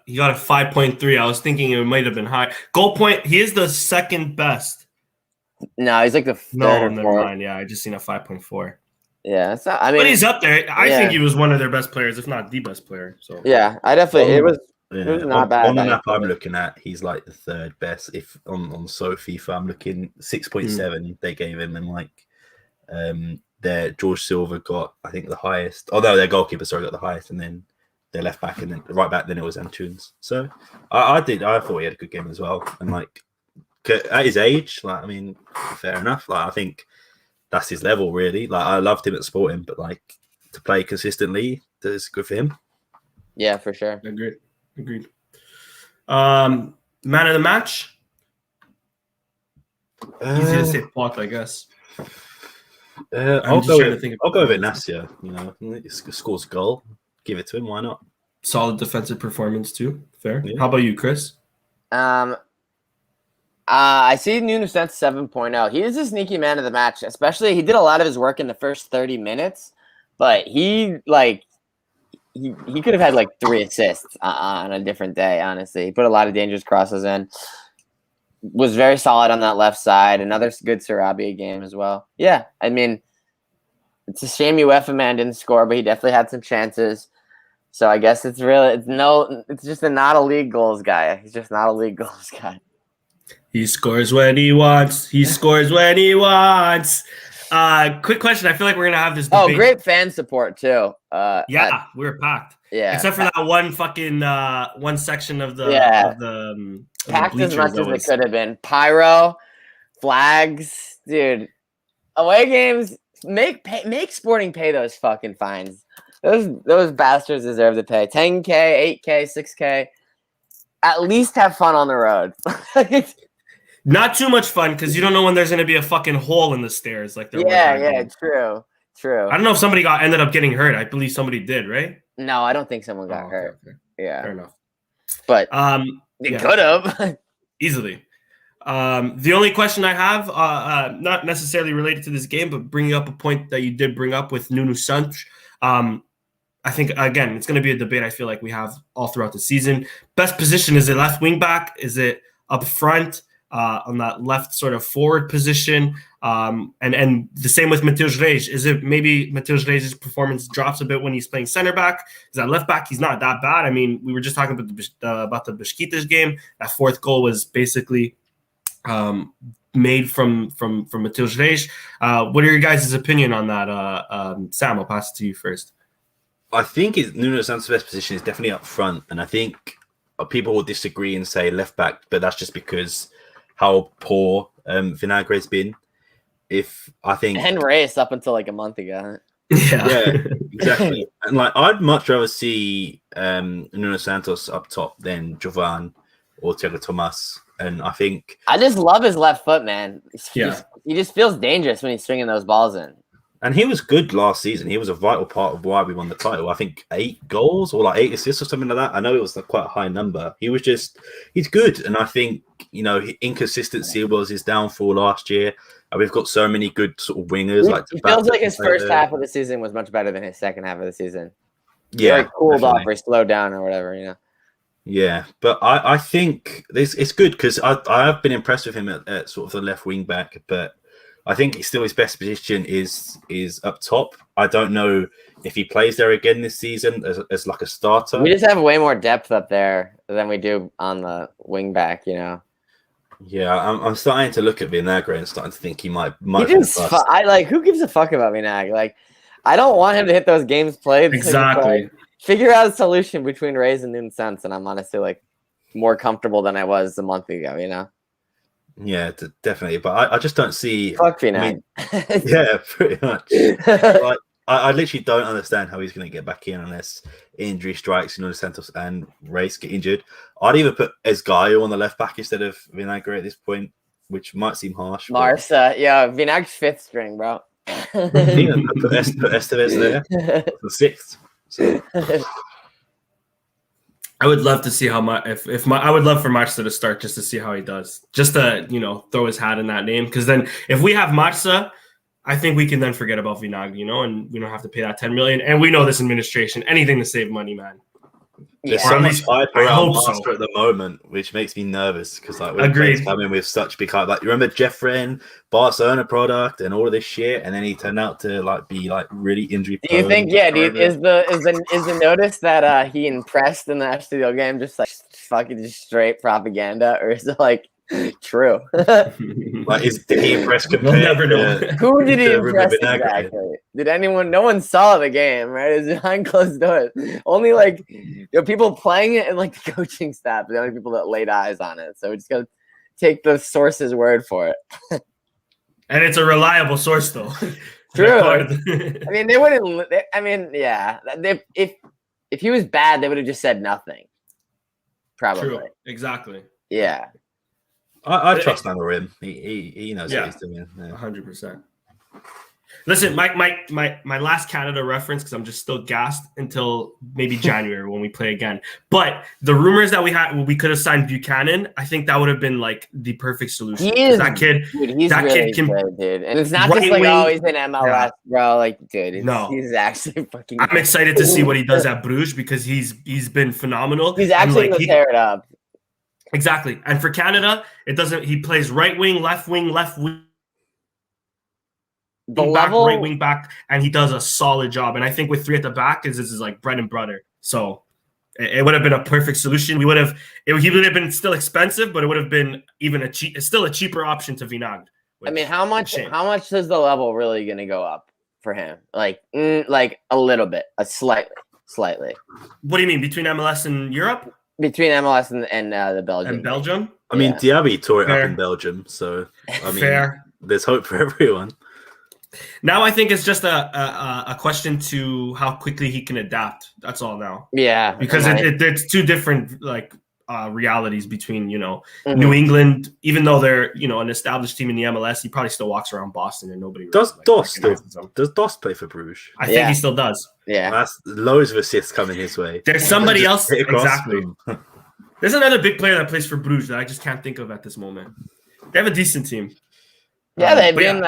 He got a 5.3. I was thinking it might have been high. Goal point, he is the second best. No, he's like the third. No, never mind. Yeah, I just seen a 5.4. Yeah, it's not, I mean, but he's up there. I think he was one of their best players, if not the best player. So yeah, I definitely it was not bad. On the map I'm looking at, he's like the 3rd best. If on Sophie, FIFA, I'm looking 6.7 they gave him, and like their George Silva got, I think, the highest. Although their goalkeeper got the highest, and then their left back, and then right back, then it was Antunes. So I thought he had a good game as well, and like at his age, like, I mean, fair enough. Like, I think that's his level, really. Like, I loved him at Sporting, but like to play consistently, that's good for him. Yeah, for sure. Agreed. Man of the match. Easy to say Pot, I guess. I'll go with Nassia. He scores a goal. Give it to him. Why not? Solid defensive performance too. Fair. Yeah. How about you, Chris? I see Nuno Santos 7.0. He is a sneaky man of the match. Especially, he did a lot of his work in the first 30 minutes, but he could have had like 3 assists on a different day. Honestly, he put a lot of dangerous crosses in. Was very solid on that left side. Another good Sarabia game as well. Yeah, I mean, it's a shame UEFA man didn't score, but he definitely had some chances. So I guess it's just not a league goals guy. He's just not a league goals guy. He scores when he wants. He scores when he wants. Quick question. I feel like we're going to have this debate. Oh, great fan support too. We were packed. Yeah. Except for that one fucking one section of the packed as much as it could have been. Pyro, flags, dude. Away games, make Sporting pay those fucking fines. Those bastards deserve to pay 10K, 8K, 6K. At least have fun on the road. Not too much fun because you don't know when there's going to be a fucking hole in the stairs. Like true. I don't know if somebody ended up getting hurt. I believe somebody did, right? No, I don't think someone got hurt. Okay. Yeah, fair enough. But they could have easily. The only question I have, not necessarily related to this game, but bringing up a point that you did bring up with Nuno Santos. I think, again, it's going to be a debate I feel like we have all throughout the season. Best position, is it left wing back? Is it up front on that left sort of forward position? And the same with Mateus Reis. Is it maybe Mateus Reis' performance drops a bit when he's playing center back? Is that left back? He's not that bad. I mean, we were just talking about the Besiktas game. That 4th goal was basically made from Mateus Reis. What are your guys' opinion on that? Sam, I'll pass it to you first. I think Nuno Santos' best position is definitely up front, and I think people will disagree and say left back, but that's just because how poor Vinagre's been. And Reyes up until like a month ago. Yeah, exactly. And like, I'd much rather see Nuno Santos up top than Jovan or Thiago Tomas. And I think I just love his left foot, man. He just feels dangerous when he's swinging those balls in. And he was good last season. He was a vital part of why we won the title. I think 8 goals or like 8 assists or something like that. I know it was quite a high number. He's good. And I think, inconsistency was his downfall last year. And we've got so many good sort of wingers. It feels like his first half of the season was much better than his second half of the season. Yeah. He cooled off or slowed down or whatever, Yeah, but I think it's good because I have been impressed with him at sort of the left wing back, but I think his best position is up top. I don't know if he plays there again this season as like a starter. We just have way more depth up there than we do on the wing back, Yeah, I'm starting to look at Vinagre and starting to think he might. Who gives a fuck about Vinagre? Like, I don't want him to hit those games played. Exactly. figure out a solution between Rays and Noon Sense, and I'm honestly like more comfortable than I was a month ago. You know? Yeah, definitely. But I just don't see. Fuck Vinag. Yeah, pretty much. Like, I literally don't understand how he's going to get back in unless injury strikes. You know, Santos and Race get injured. I'd even put Esgaio on the left back instead of Vinagre at this point, which might seem harsh. Marsa, yeah, Vinag's 5th string, bro. Yeah, put Estevez there, the 6th. So. I would love to see how much I would love for Marsa to start just to see how he does, just to throw his hat in that name. Because then if we have Marsa, I think we can then forget about Vinag, and we don't have to pay that 10 million. And we know this administration, anything to save money, man. There's so much hype around Master so. at the moment, which makes me nervous because like when Agreed. players come in with such big hype, like you remember Jeffren, Barcelona product, and all of this shit, and then he turned out to like be like really injury prone. Do you think? Yeah, dude, is the notice that he impressed in the Estoril game just like fucking just straight propaganda, or is it like true? Like, did he impress? We'll never know. Who did he impress exactly? Did anyone? No one saw the game, right? It's behind closed doors. Only like people playing it and like the coaching staff, the only people that laid eyes on it. So we just gotta take the source's word for it. And it's a reliable source, though. True. I mean, they wouldn't. Yeah. If he was bad, they would have just said nothing. Probably. True. Exactly. Yeah. I trust Amorim. He knows what he's doing. 100%. Listen, my last Canada reference, because I'm just still gassed until maybe January when we play again. But the rumors that we could have signed Buchanan, I think that would have been like the perfect solution. That kid, dude, kid can, good, dude. And it's not just like, he's in MLS, bro. Like, dude, he's actually fucking. I'm excited to see what he does at Bruges because he's been phenomenal. He's actually gonna tear it up. Exactly. And for Canada, he plays right wing, left wing, right wing back, and he does a solid job. And I think with 3 at the back this is like bread and butter. So it would have been a perfect solution. He would have been still expensive, but it would have been even still a cheaper option to Vinag. I mean, how much is the level really going to go up for him? Like a little bit, slightly. What do you mean between MLS and Europe? Between MLS and the Belgium. And Belgium? I mean, Diaby tore it up in Belgium, so I mean, there's hope for everyone. Now I think it's just a question to how quickly he can adapt. That's all now. Yeah, because it's two different realities between New England. Even though they're an established team in the MLS, he probably still walks around Boston and nobody. Does Doss play for Bruges? I think he still does. Yeah, that's loads of assists coming his way. There's somebody else exactly. There's another big player that plays for Bruges that I just can't think of at this moment. They have a decent team. Yeah, they've been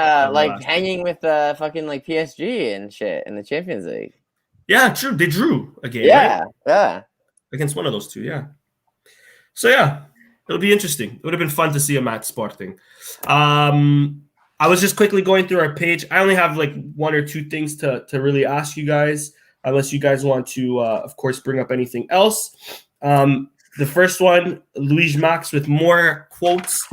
hanging with fucking like PSG and shit in the Champions League. Yeah, true. They drew a game. Yeah, right? Against one of those two. Yeah. So it'll be interesting. It would have been fun to see him at Sporting. I was just quickly going through our page. I only have like 1 or 2 things to really ask you guys, unless you guys want to, of course, bring up anything else. The first one, Luis Max with more quotes.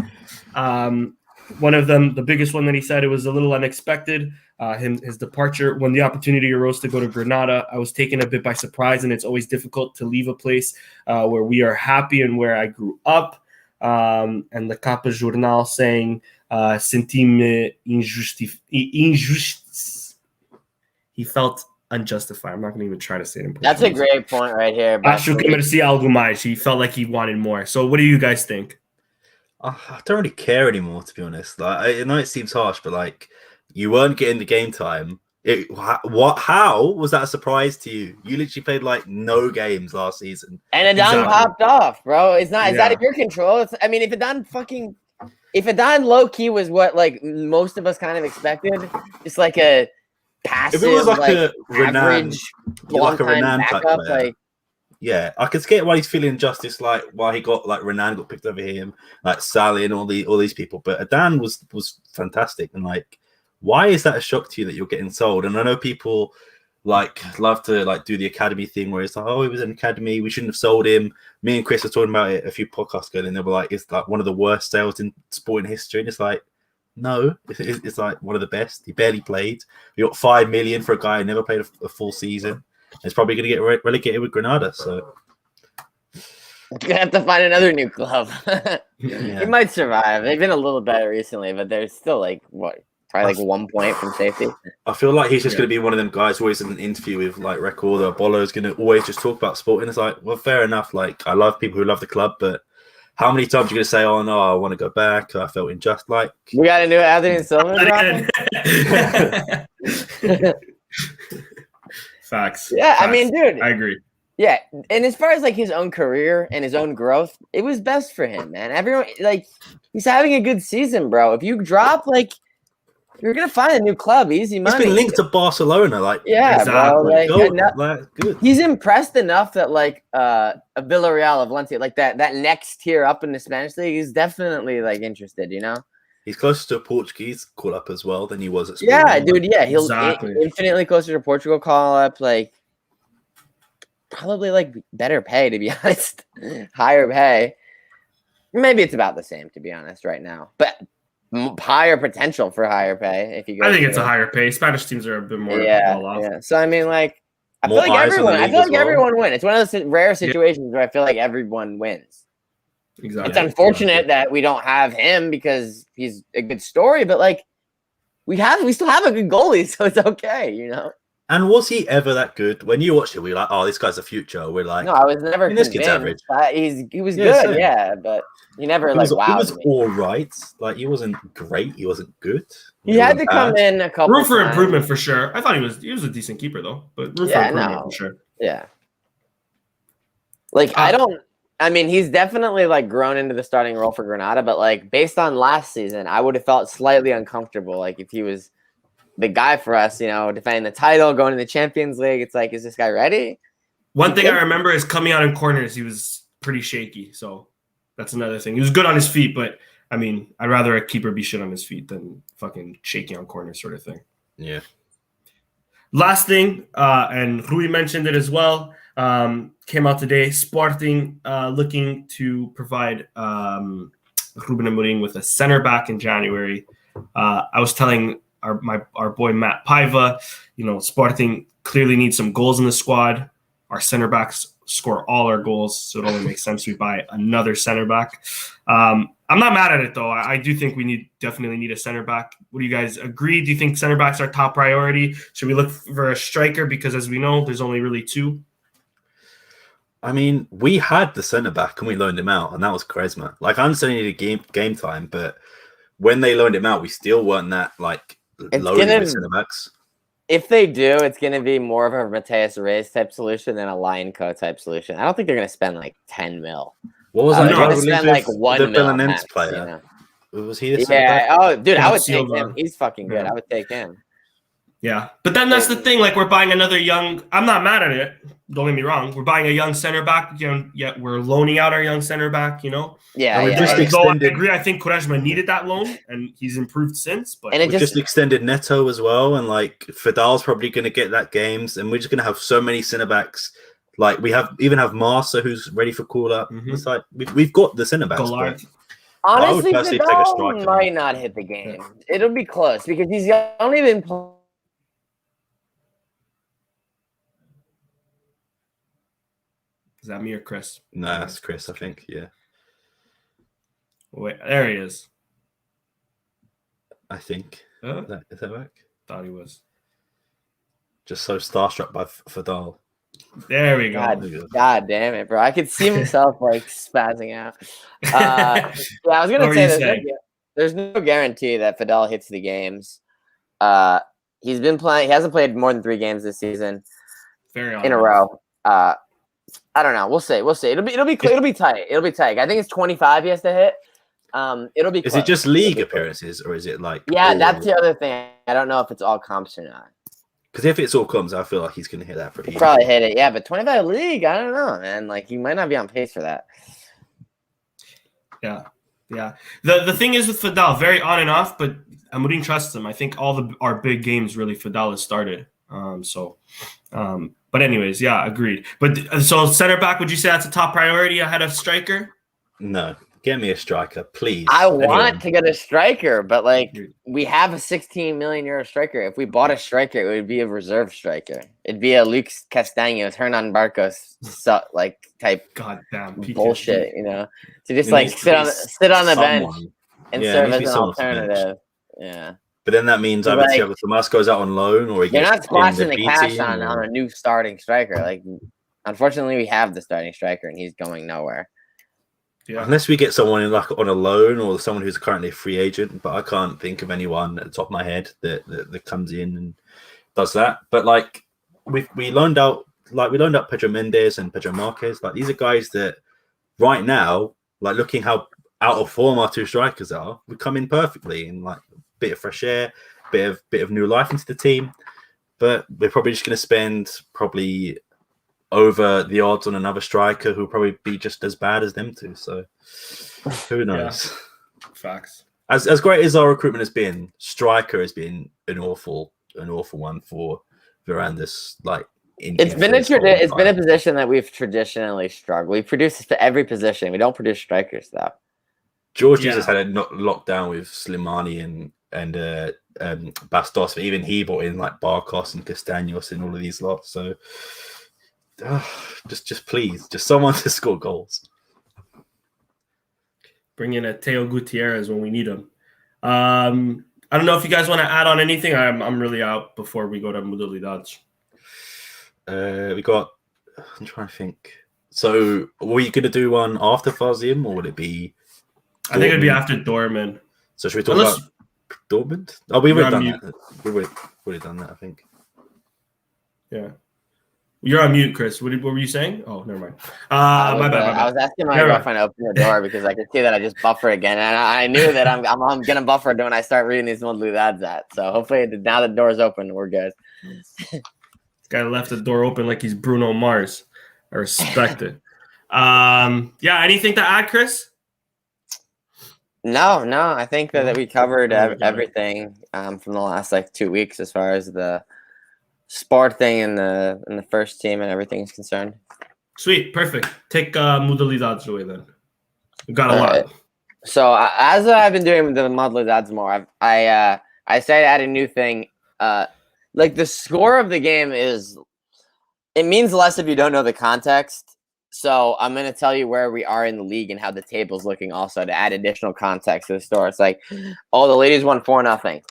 One of them, the biggest one that he said, it was a little unexpected. His departure, when the opportunity arose to go to Granada, I was taken a bit by surprise, and it's always difficult to leave a place where we are happy and where I grew up. And the Capa Jornal saying, senti-me injustice. He felt unjustified. I'm not going to even try to say it in Portuguese. That's a great point right here. Acho que merecia algo mais. He felt like he wanted more. So what do you guys think? I don't really care anymore, to be honest. Like, I know it seems harsh, but like, you weren't getting the game time. How was that a surprise to you? You literally played like no games last season, and Adan popped off, bro. It's not. It's out of your control. I mean, if Adan low key was what like most of us kind of expected, it's like a passive, if it was like a average, Renan backup, type player. Yeah, I can get why he's feeling injustice, like why he got like Renan got picked over him, like Sally and all these people. But Adan was fantastic, and like, why is that a shock to you that you're getting sold? And I know people like love to like do the academy thing where it's like, oh, he was in academy, we shouldn't have sold him. Me and Chris were talking about it a few podcasts ago, and they were like, it's like one of the worst sales in sporting history, and it's like, no, it's like one of the best. He barely played. We got $5 million for a guy who never played a full season. It's probably going to get relegated with Granada. So Gonna have to find another new club. He might survive. They've been a little better recently, but they're still like what? Probably like 1 point from safety. I feel like he's just going to be one of them guys always in an interview with like Record or Bolo is going to always just talk about Sporting. It's like, well, fair enough. Like, I love people who love the club, but how many times are you going to say, oh, no, I want to go back. I felt unjust. Like, We got a new Anthony Silva. Facts. Yeah, Facts. I mean, dude. I agree. Yeah, and as far as like his own career and his own growth, it was best for him, man. Everyone, like, he's having a good season, bro. If you drop, like, you're gonna find a new club, easy money. he's been linked to Barcelona, like, Yeah, exactly. bro. Good. He's impressed enough that like a Villarreal of Valencia, like that next tier up in the Spanish league, is definitely like interested. You know. He's closer to a Portuguese call up as well than he was at Sporting. Yeah, dude. Yeah, he'll Exactly. infinitely closer to Portugal call up. Like, probably like better pay, to be honest. Higher pay. Maybe it's about the same, to be honest, right now. But higher potential for higher pay if you go. I think it's a higher pay. Spanish teams are a bit more well off. Yeah. So I mean, like, I feel More like eyes on the everyone. I league feel as like well. everyone wins. It's one of those rare situations where I feel like everyone wins. Exactly. It's unfortunate that we don't have him because he's a good story, but like we still have a good goalie, so it's okay, you know. And was he ever that good? When you watched it, we were like, oh, this guy's a future. We're like, No, I was never this kid's convinced. He was Yeah, good, same. yeah, but he never he like was, he wowed was me. all right. Like, he wasn't great. He wasn't good. He had to wasn't come bad. in a couple Room for times. improvement for sure. I thought he was a decent keeper though, but room for Yeah, improvement no. for sure. Yeah. Like I mean, he's definitely like grown into the starting role for Granada, but like based on last season, I would have felt slightly uncomfortable. Like if he was the guy for us, you know, defending the title, going to the Champions League, it's like, is this guy ready? One thing I remember is coming out in corners, he was pretty shaky. So that's another thing. He was good on his feet, but I mean, I'd rather a keeper be shit on his feet than fucking shaky on corners sort of thing. Yeah. Last thing, and Rui mentioned it as well, came out today. Sporting looking to provide Ruben Amorim with a center back in January. I was telling our boy Matt Paiva, you know, Sporting clearly needs some goals in the squad. Our center backs score all our goals, so it only makes sense we buy another center back. I'm not mad at it though. I do think we definitely need a center back. What do you guys agree? Do you think center backs are top priority? Should we look for a striker? Because as we know, there's only really two. I mean, we had the centre back and we loaned him out, and that was Quaresma. Like, I understand he needed game time, but when they loaned him out, we still weren't that like loaded with centre backs. If they do, it's going to be more of a Mateus Reyes type solution than a Lion Co type solution. I don't think they're going to spend like 10 mil. What was They're that? going to spend like 1 the mil. Belenenses Max, player. you know? Was he the centre Yeah. back? Oh, dude, I would take Silva. him. He's fucking good. Yeah. I would take him. Yeah, but then that's the thing. Like, we're buying another young. I'm not mad at it. Don't get me wrong. We're buying a young center back. You know, yet we're loaning out our young center back. You know. Yeah. And we Yeah. just Though I extended- agree. I think Quaresma needed that loan, and he's improved since. But And it We just extended Neto as well, and like Fidal's probably going to get that games, and we're just going to have so many centre backs. Like, we have Marsa, who's ready for call up. Mhm. It's like we've got the centre backs. Goulart. Honestly, personally take a Vidal striker. might not hit the game. It'll be close because he's only been playing. Is that me or Chris? Nah, that's Chris, I think. Yeah, Wait, there he is. I think. Huh? Is that back? Thought he was. Just so starstruck by Fidal. There we go. God damn it, bro! I could see myself like spazzing out. Yeah, I was gonna What were say you that saying? there's no guarantee that Fidel hits the games. He's been playing. He hasn't played more than 3 games this season Very in a row. I don't know. We'll see. It'll be tight. It'll be tight. I think it's 25 he has to hit. It'll be. Is close. it just league appearances, or is it like? Yeah, that's the other thing. I don't know if it's all comps or not. Because if it's all comes, I feel like he's going to hit that pretty. He probably hit it. Yeah, but 25 league, I don't know, man. Like, he might not be on pace for that. Yeah. The thing is with Fidal, very on and off, but Amorim trusts him. I think all our big games really Fidal has started. But anyways, yeah, agreed. But so center back, would you say that's a top priority ahead of striker? No, Get me a striker, please. I want to get a striker, but like we have a 16 million euro striker. If we bought a striker, it would be a reserve striker. It'd be a Luke Castaños, Hernan Barcos, like type goddamn bullshit, you know, to just like sit on the bench and serve as an alternative. Yeah. But then that means either Thiago Tomas goes out on loan, or you're not splashing the cash on a new starting striker. Like, unfortunately, we have the starting striker, and he's going nowhere. Yeah. Unless we get someone in like on a loan, or someone who's currently a free agent, but I can't think of anyone at the top of my head that comes in and does that. But like we loaned out Pedro Mendes and Pedro Marquez. Like, these are guys that right now, like, looking how out of form our two strikers are, would come in perfectly and like bit of fresh air, bit of new life into the team. But we're probably just going to spend probably over the odds on another striker who'll probably be just as bad as them two. So who knows? Yeah. Facts. As great as our recruitment has been, striker has been an awful one for Verandas. Like, it's been a position that we've traditionally struggled. We produce for every position. We don't produce strikers though. George Jesus had it locked down with Slimani and Bastos, but even he brought in like Barcos and Castaños and all of these lots. So just please, just someone to score goals. Bring in a Teo Gutierrez when we need him. I don't know if you guys want to add on anything. I'm really out before we go to Modalidades. I'm trying to think. So were you going to do one after Varzim, or would it be Dortmund? I think it'd be after Dortmund. So should we talk about Dortmund? Oh, we would have done that. We would have done that, I think. Yeah. You're on mute, Chris. What were you saying? Oh, never mind. My bad. I was asking my girlfriend to open the door because I could see that I just buffered again, and I knew that I'm gonna buffer when I start reading these Modalidades at. So hopefully now the door's open, we're good. This guy left the door open like he's Bruno Mars. I respect it. Yeah. Anything to add, Chris? No. I think that we covered everything from the last 2 weeks as far as the sport thing in the first team and everything is concerned. Sweet, perfect. Take Modalidades away then. We've got a lot. So as I've been doing the Modalidades more, I started adding a new thing. Like, the score of the game it means less if you don't know the context. So I'm going to tell you where we are in the league and how the table's looking also to add additional context to the story. It's like, oh, the ladies won 4-0.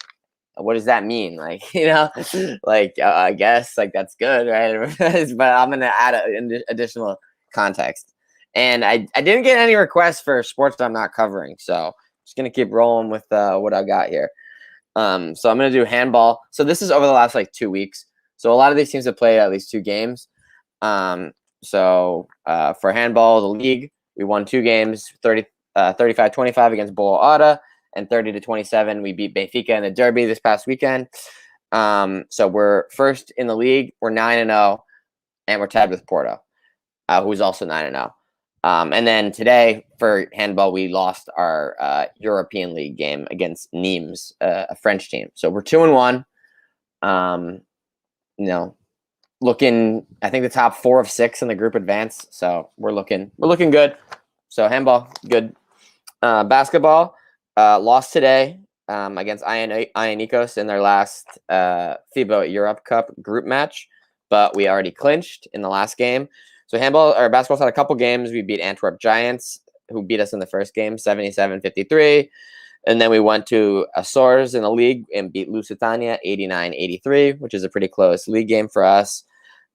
What does that mean? Like, I guess that's good, right? But I'm going to add additional context. And I didn't get any requests for sports that I'm not covering. So I'm just going to keep rolling with what I got here. So I'm going to do handball. So this is over the last 2 weeks. So a lot of these teams have played at least 2 games. So for handball, the league, we won 2 games, 35-25 against Boa Ora, and 30-27. We beat Benfica in the derby this past weekend. So we're first in the league. We're 9-0, and we're tied with Porto, who's also 9-0. And then today for handball, we lost our European League game against Nimes, a French team. So we're 2-1. Looking, I think the top 4 of 6 in the group advance. So we're looking good. So handball, good. Basketball, lost today against Ionikos in their last FIBA Europe Cup group match, but we already clinched in the last game. So basketball's had a couple games. We beat Antwerp Giants, who beat us in the first game, 77-53. And then we went to Azores in the league and beat Lusitania 89-83, which is a pretty close league game for us.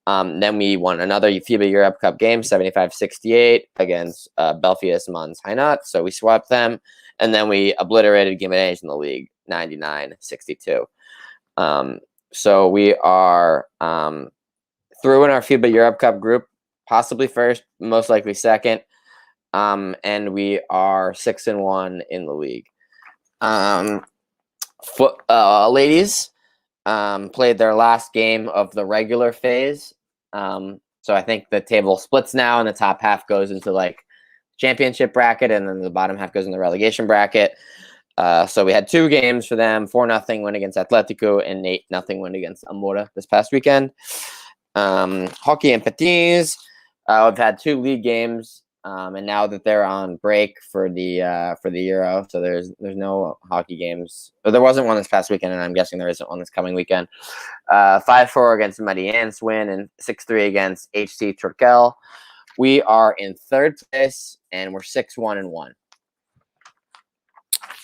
Then we won another FIBA Europe Cup game, 75-68 against Belfius Mons Hainaut. So we swept them. And then we obliterated Gimenez in the league, 99-62. So we are through in our FIBA Europe Cup group, possibly first, most likely second. And we are 6-1 in the league. Ladies played their last game of the regular phase. So I think the table splits now, and the top half goes into championship bracket, and then the bottom half goes in the relegation bracket. So we had 2 games for them: 4-0 win against Atletico and 8-0 win against Amora this past weekend. Hockey and patins. We've had 2 league games. And now that they're on break for the Euro, so there's no hockey games. Or there wasn't one this past weekend, and I'm guessing there isn't one this coming weekend. 5-4 against Mariennes win and 6-3 against HC Turkel. We are in third place, and we're 6-1-1.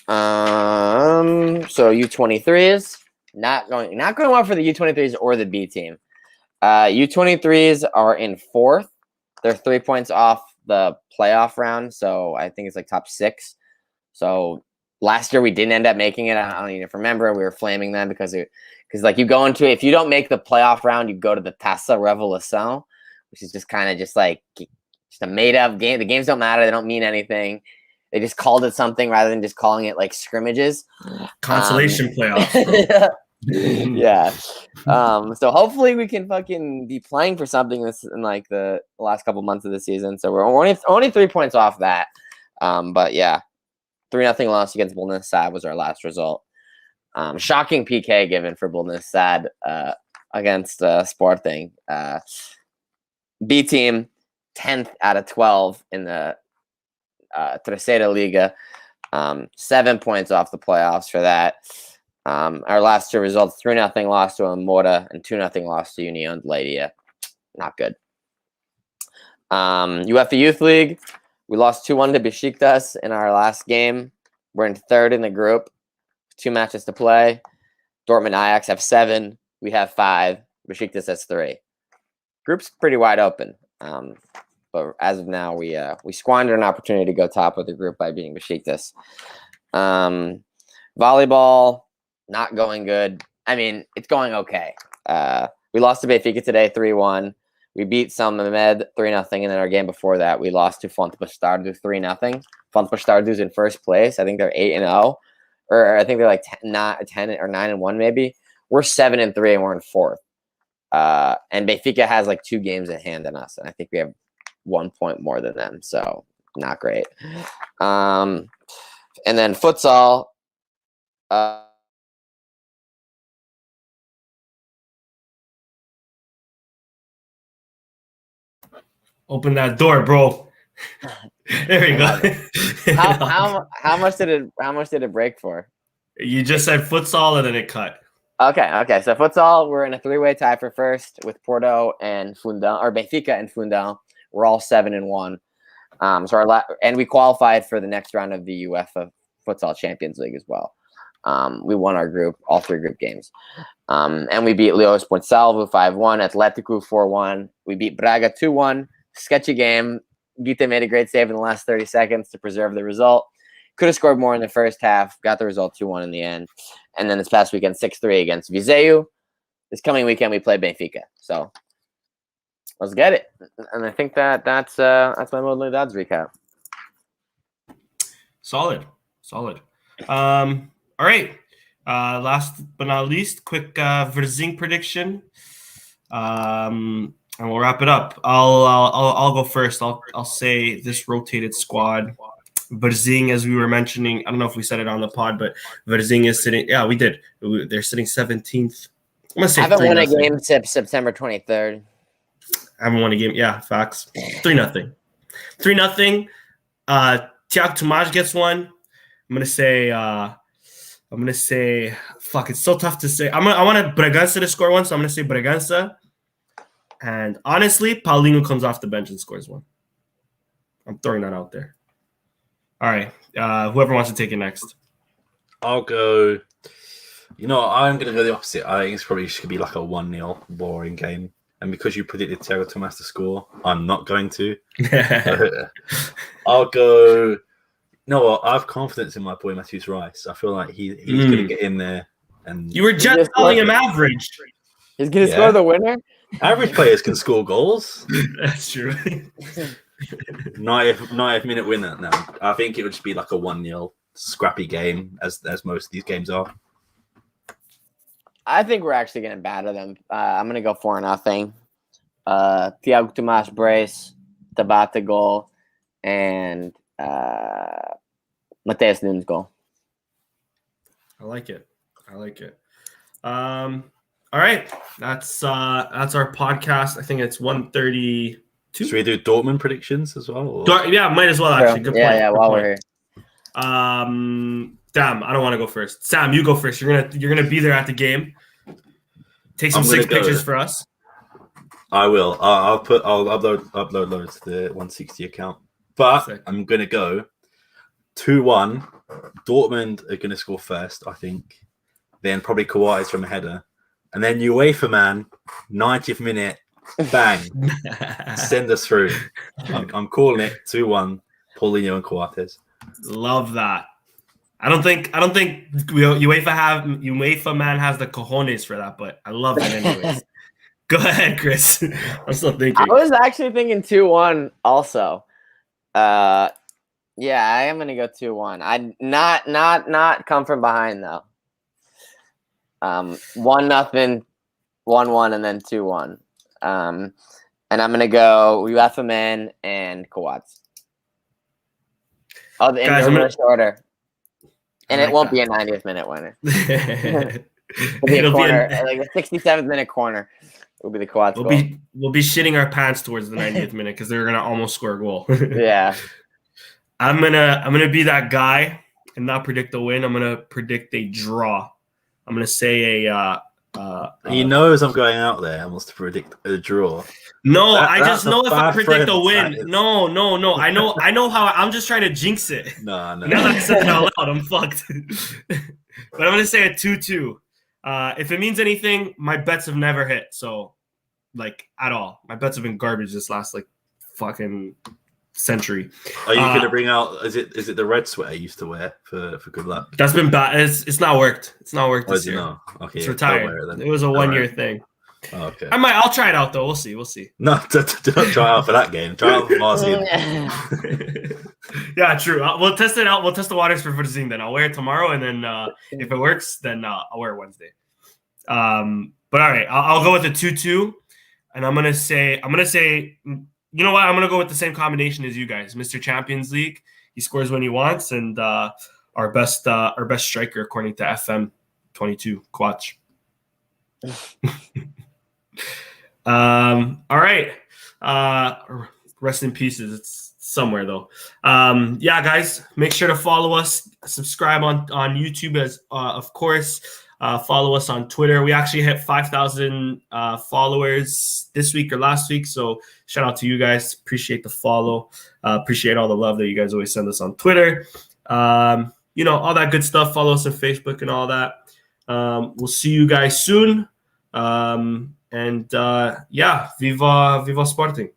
So U23s not going well for the U23s or the B team. U23s are in fourth. They're 3 points off the playoff round, so I think it's like top 6. So last year we didn't end up making it. I don't even remember. We were flaming them because like you go into it, if you don't make the playoff round, you go to the Taça Revelação, which is just kind of just like just a made up game. The games don't matter. They don't mean anything. They just called it something rather than just calling it like scrimmages. Consolation playoffs. Yeah. So hopefully we can fucking be playing for something this in like the last couple months of the season. So we're only 3 points off that. But yeah, 3-0 loss against Bologna Sad was our last result. Shocking PK given for Bologna Sad against Sporting. B team 10th out of 12 in the Terceira Liga. 7 points off the playoffs for that. Our last 2 results, 3-0 loss to Amora and 2-0 loss to Union de Leiria. Not good. UEFA Youth League, we lost 2-1 to Besiktas in our last game. We're in third in the group. 2 matches to play. Dortmund Ajax have 7. We have 5. Besiktas has 3. Group's pretty wide open. But as of now, we squandered an opportunity to go top of the group by beating Besiktas. Volleyball, not going good. I mean, it's going okay. We lost to Benfica today, 3-1. We beat São Mamed 3-0, and then our game before that, we lost to Fonte Bastardo 3-0. Fonte Bastardo's in first place. I think they're 8-0, or I think they're like 10 or 9-1 maybe. We're 7-3, and we're in fourth. And Benfica has like 2 games in hand on us, and I think we have 1 point more than them, so not great. And then futsal. Open that door, bro. There we go. How much did it break for? You just said futsal and then it cut. Okay. So futsal, we're in a 3-way tie for first with Porto and Fundão, or Benfica and Fundão. We're all 7-1. And we qualified for the next round of the UEFA Futsal Champions League as well. We won our group, all 3 group games. And we beat Leões Ponsalvo 5-1, Atlético 4-1. We beat Braga 2-1. Sketchy game. Guite made a great save in the last 30 seconds to preserve the result. Could have scored more in the first half. Got the result 2-1 in the end. And then this past weekend, 6-3 against Viseu. This coming weekend, we play Benfica. So let's get it. And I think that's my Modalidades recap. Solid. All right. Last but not least, quick Varzim prediction. And we'll wrap it up. I'll go first. I'll say this rotated squad. Varzim, as we were mentioning, I don't know if we said it on the pod, but Varzim is sitting. Yeah, we did. They're sitting 17th. I'm gonna say I haven't won a game since September 23rd. I haven't won a game. Yeah, facts. 3-0. 3-0. Tiago Tomás gets one. I'm gonna say. Fuck, it's so tough to say. I want Bragança to score one, so I'm gonna say Bragança. And honestly, Paulinho comes off the bench and scores one. I'm throwing that out there. All right. Whoever wants to take it next. I'll go. I'm going to go the opposite. I think it's probably just going to be like a 1-0 boring game. And because you predicted Thiago Tomás to score, I'm not going to. I'll go. I have confidence in my boy Matheus Rice. I feel like he's going to get in there. And you were just calling him average. He's going to score the winner? Average players can score goals. That's true. 90th minute winner. No, I think it would just be like a 1-0 scrappy game, as most of these games are. I think we're actually going to batter them. I'm going to go 4-0. Thiago Tomás brace, Tabata goal, and Mateus Nunes goal. I like it. All right, that's our podcast. I think it's 1:30 2. Should we do Dortmund predictions as well? Or? Yeah, might as well actually. Good point. Yeah, Good while point. we're here. Damn, I don't want to go first. Sam, you go first. You're gonna be there at the game. Take some 6 pictures for us. I will. I'll upload loads to the 160 account. But Sick. I'm gonna go 2-1. Dortmund are gonna score first, I think. Then probably Kawhi's from a header, and then UEFA man, 90th minute, bang, send us through. I'm calling it 2-1. Paulinho and Coates. Love that. I don't think UEFA man has the cojones for that, but I love it anyways. Go ahead, Chris. I'm still thinking. I was actually thinking 2-1 also. Yeah, I am gonna go 2-1. I not come from behind though. 1-0, 1-1, and then 2-1. And I'm gonna go UEFA man and Kawats. Oh, the inverse order. And it won't be a 90th minute winner. It'll be a corner, like a 67th minute corner. Will be the Kawats goal. We'll be shitting our pants towards the 90th minute because they're gonna almost score a goal. Yeah. I'm gonna be that guy and not predict a win. I'm gonna predict a draw. I'm gonna say he knows I'm going out there and wants to predict a draw. No, I just know if I predict a win. No. I know how. I'm just trying to jinx it. No. Now that I said it out loud, I'm fucked. But I'm gonna say a 2-2. If it means anything, my bets have never hit. So, like at all, my bets have been garbage this last like fucking century. Are you gonna bring out? Is it the red sweater you used to wear for good luck? That's been bad. It's not worked. It's not worked this year. No? Okay, it's retired. It was a 1-year thing. Oh, okay. I'll try it out though. We'll see. No, do not try out for that game. Try out for Varzim. Yeah, true. We'll test it out. We'll test the waters for Varzim then. I'll wear it tomorrow, and then if it works, then I'll wear it Wednesday. But all right, I'll go with the 2-2, and I'm gonna say, you know what? I'm gonna go with the same combination as you guys, Mr. Champions League. He scores when he wants, and our best striker according to FM 22 Quatch. All right. Rest in pieces. It's somewhere though. Yeah, guys, make sure to follow us, subscribe on YouTube as of course. Follow us on Twitter. We actually hit 5,000 followers this week or last week. So shout out to you guys. Appreciate the follow. Appreciate all the love that you guys always send us on Twitter. All that good stuff. Follow us on Facebook and all that. We'll see you guys soon. Yeah, Viva Sporting.